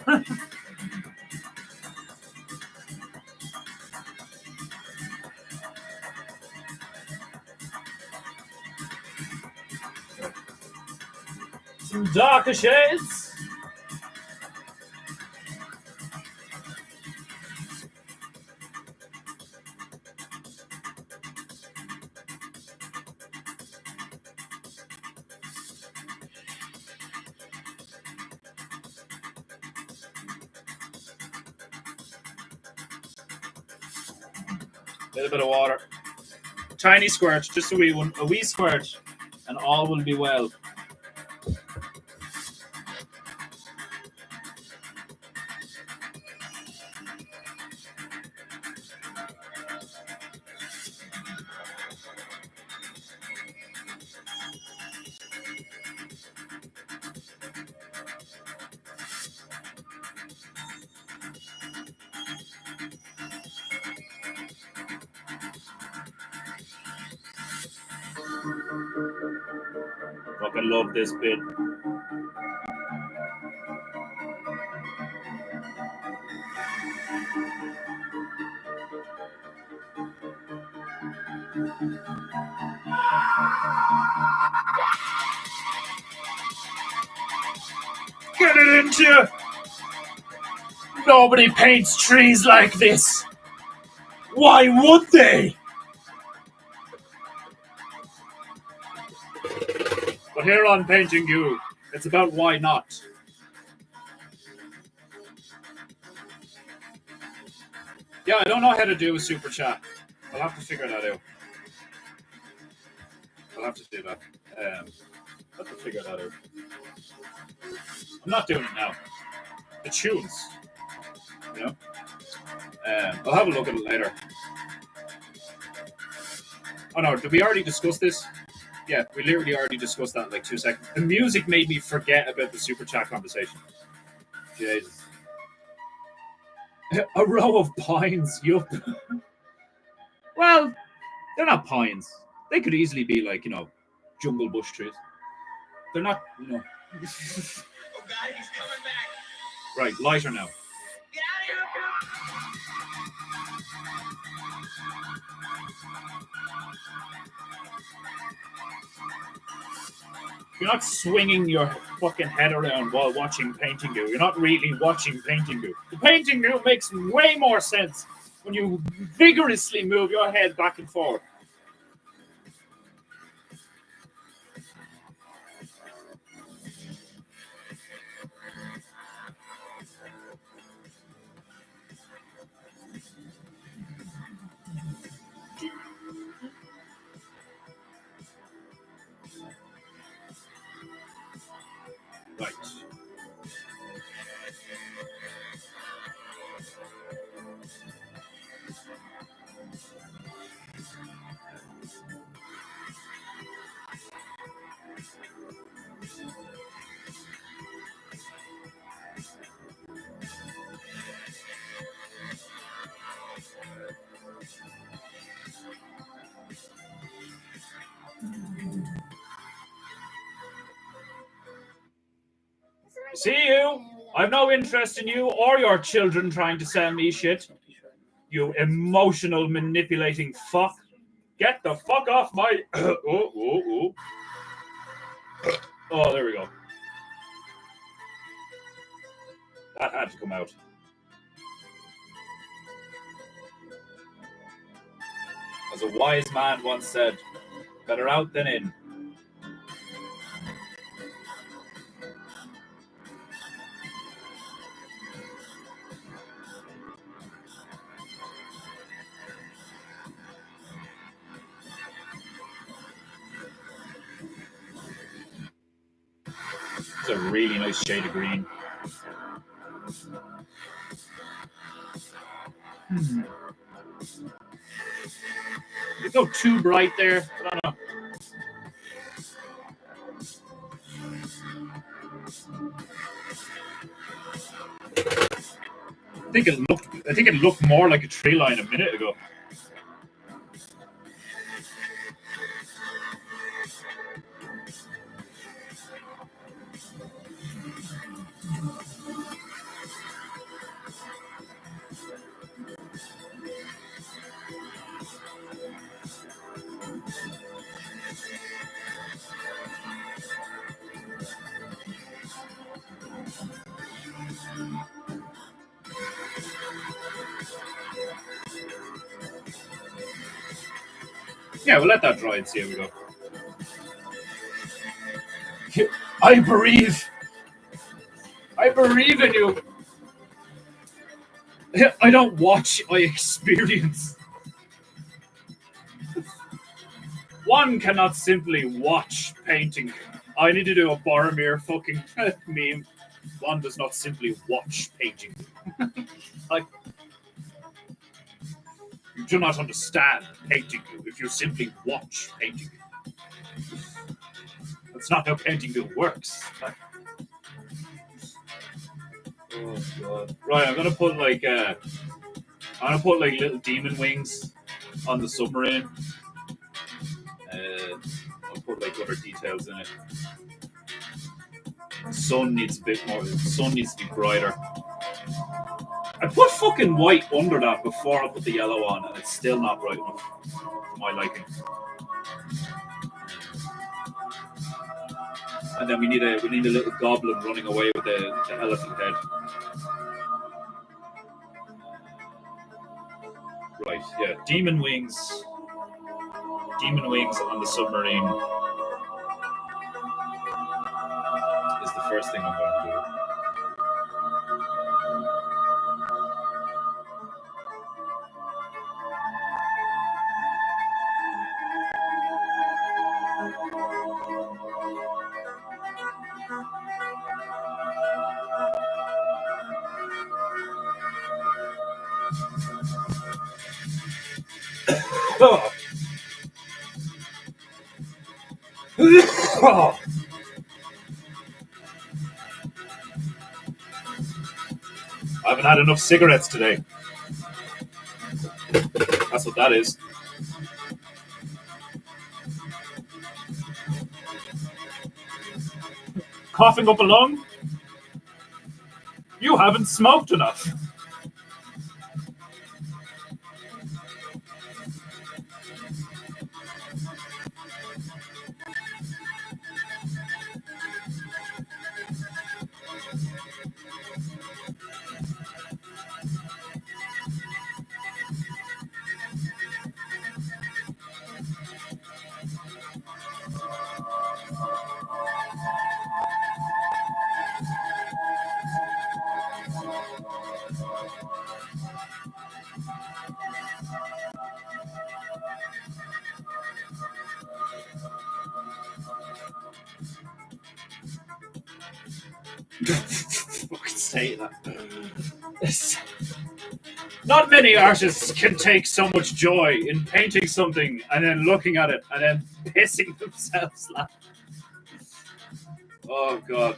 Some darker shades. Little bit of water. Tiny squirt, just a wee one. A wee squirt, and all will be well. Fucking love this bit. Get it into you! Nobody paints trees like this. Why would they? But here on Painting You, it's about why not. Yeah, I don't know how to do a super chat. I'll have to figure that out. I'll have to do that. I'll have to figure that out. I'm not doing it now. The tunes, you know. I'll have a look at it later. Oh no, did we already discuss this? Yeah, we literally already discussed that in like 2 seconds. The music made me forget about the super chat conversation. Jesus. A row of pines, yup. Well, they're not pines. They could easily be like, you know, jungle bush trees. They're not, you know. Oh God, he's coming back. Right, lighter now. Get out of here. You're not swinging your fucking head around while watching Painting You. You're not really watching Painting You. The Painting You makes way more sense when you vigorously move your head back and forth. Right. See you. I've no interest in you or your children trying to sell me shit. You emotional manipulating fuck. Get the fuck off my... Oh, there we go. That had to come out. As a wise man once said, better out than in. It's a really nice shade of green. It's not too bright there. I don't know. I think it looked more like a tree line a minute ago. Yeah, we'll let that dry and see how we go. I bereave in you. I don't watch, I experience. One cannot simply watch painting. I need to do a Boromir fucking meme. One does not simply watch painting. Like, you do not understand painting if you simply watch painting. That's not how painting works. Oh god. Right, I'm gonna put like little demon wings on the submarine. I'll put like other details in it. The sun needs a bit more. The sun needs to be brighter. I put fucking white under that before I put the yellow on, and it's still not bright enough for my liking. And then we need a little goblin running away with the elephant head. Right, yeah, demon wings on the submarine is the first thing I'm going to do. Oh. Oh. I haven't had enough cigarettes today. That's what that is. Coughing up a lung? You haven't smoked enough. Fucking say that. Not many artists can take so much joy in painting something and then looking at it and then pissing themselves laughing. Oh god.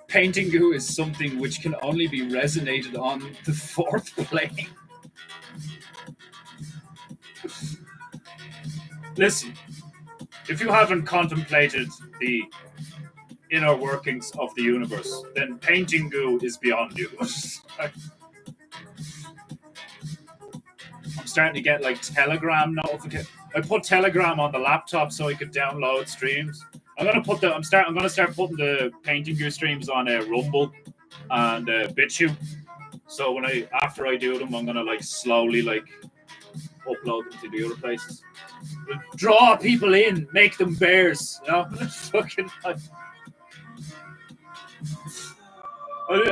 Painting goo is something which can only be resonated on the fourth plane. Listen, if you haven't contemplated the inner workings of the universe, then painting goo is beyond you. I'm starting to get like Telegram notifications. I put Telegram on the laptop so I could download streams. I'm gonna start putting the painting goo streams on Rumble and BitChute. So after I do them, I'm gonna like slowly like upload them to the other places. Draw people in, make them bears. You know, fucking.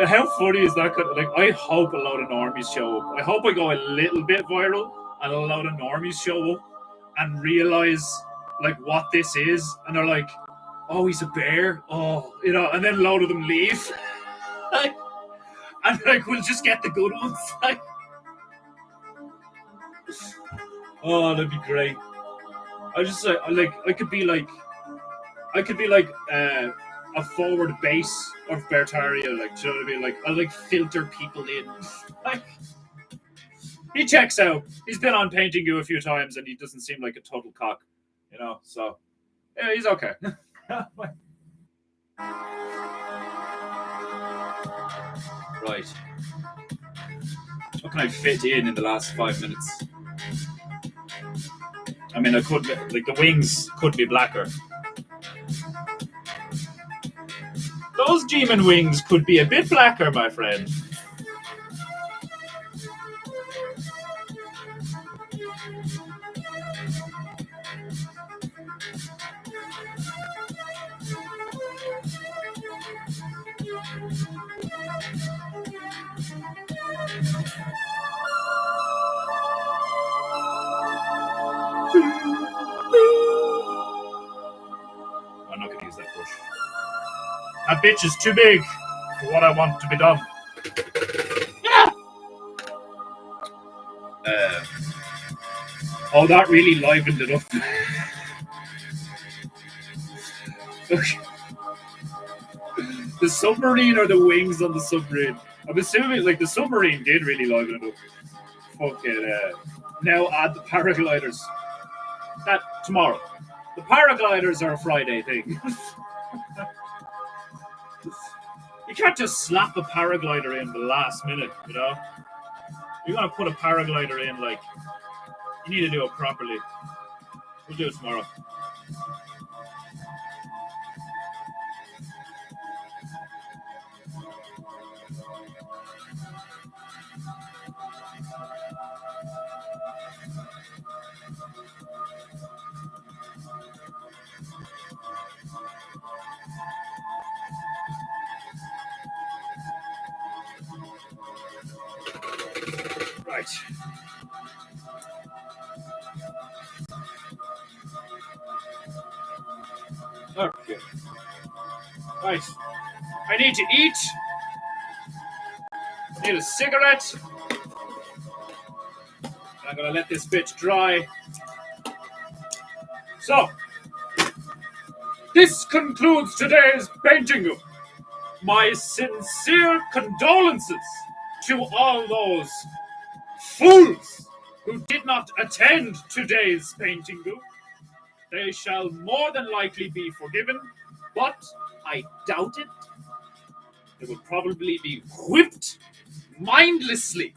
How funny is that? Like, I hope a lot of normies show up. I hope I go a little bit viral and a lot of normies show up and realize like what this is, and they're like, "Oh, he's a bear." Oh, you know, and then a load of them leave. And like we'll just get the good ones. Like, oh, that'd be great. I could be like a forward base of Bertaria, like, do you know what I mean? Like, I like filter people in. Like, he checks out. He's been on Painting You a few times, and he doesn't seem like a total cock, you know. So, yeah, he's okay. Right. What can I fit in the last 5 minutes? I mean, I could like the wings could be blacker. Those demon wings could be a bit blacker, my friend. That bitch is too big for what I want to be done. Oh, that really livened it up. The submarine or the wings on the submarine? I'm assuming like the submarine did really liven it up. Fucking now add the paragliders. That tomorrow. The paragliders are a Friday thing. You can't just slap a paraglider in the last minute, you know? You're gonna put a paraglider in, like, you need to do it properly. We'll do it tomorrow. Right. Okay. Right. I need to eat. I need a cigarette. I'm gonna let this bitch dry. So, this concludes today's painting. My sincere condolences to all those fools who did not attend today's painting. They shall more than likely be forgiven, but I doubt it. They will probably be whipped mindlessly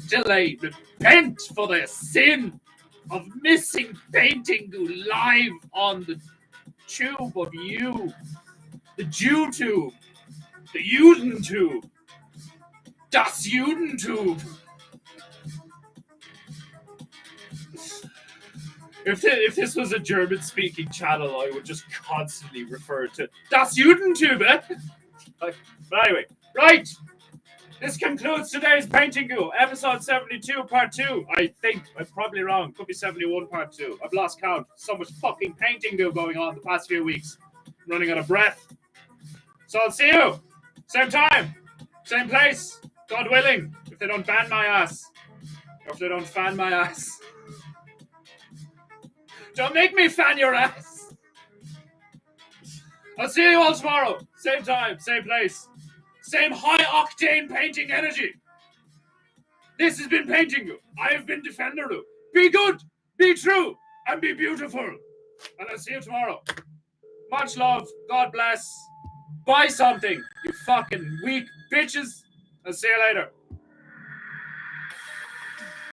till they repent for their sin of missing painting live on the tube of you, the Jew-tube, the Judentube, das Judentube. If this was a German-speaking channel, I would just constantly refer to das Judentube, eh? But anyway, right. This concludes today's Painting Goo, episode 72, part 2. I think. I'm probably wrong. Could be 71, part 2. I've lost count. So much fucking Painting Goo going on the past few weeks. I'm running out of breath. So I'll see you. Same time. Same place. God willing. If they don't ban my ass. Or if they don't fan my ass. Don't make me fan your ass. I'll see you all tomorrow. Same time, same place. Same high-octane painting energy. This has been Painting You. I have been Defender You. Be good, be true, and be beautiful. And I'll see you tomorrow. Much love. God bless. Buy something, you fucking weak bitches. I'll see you later.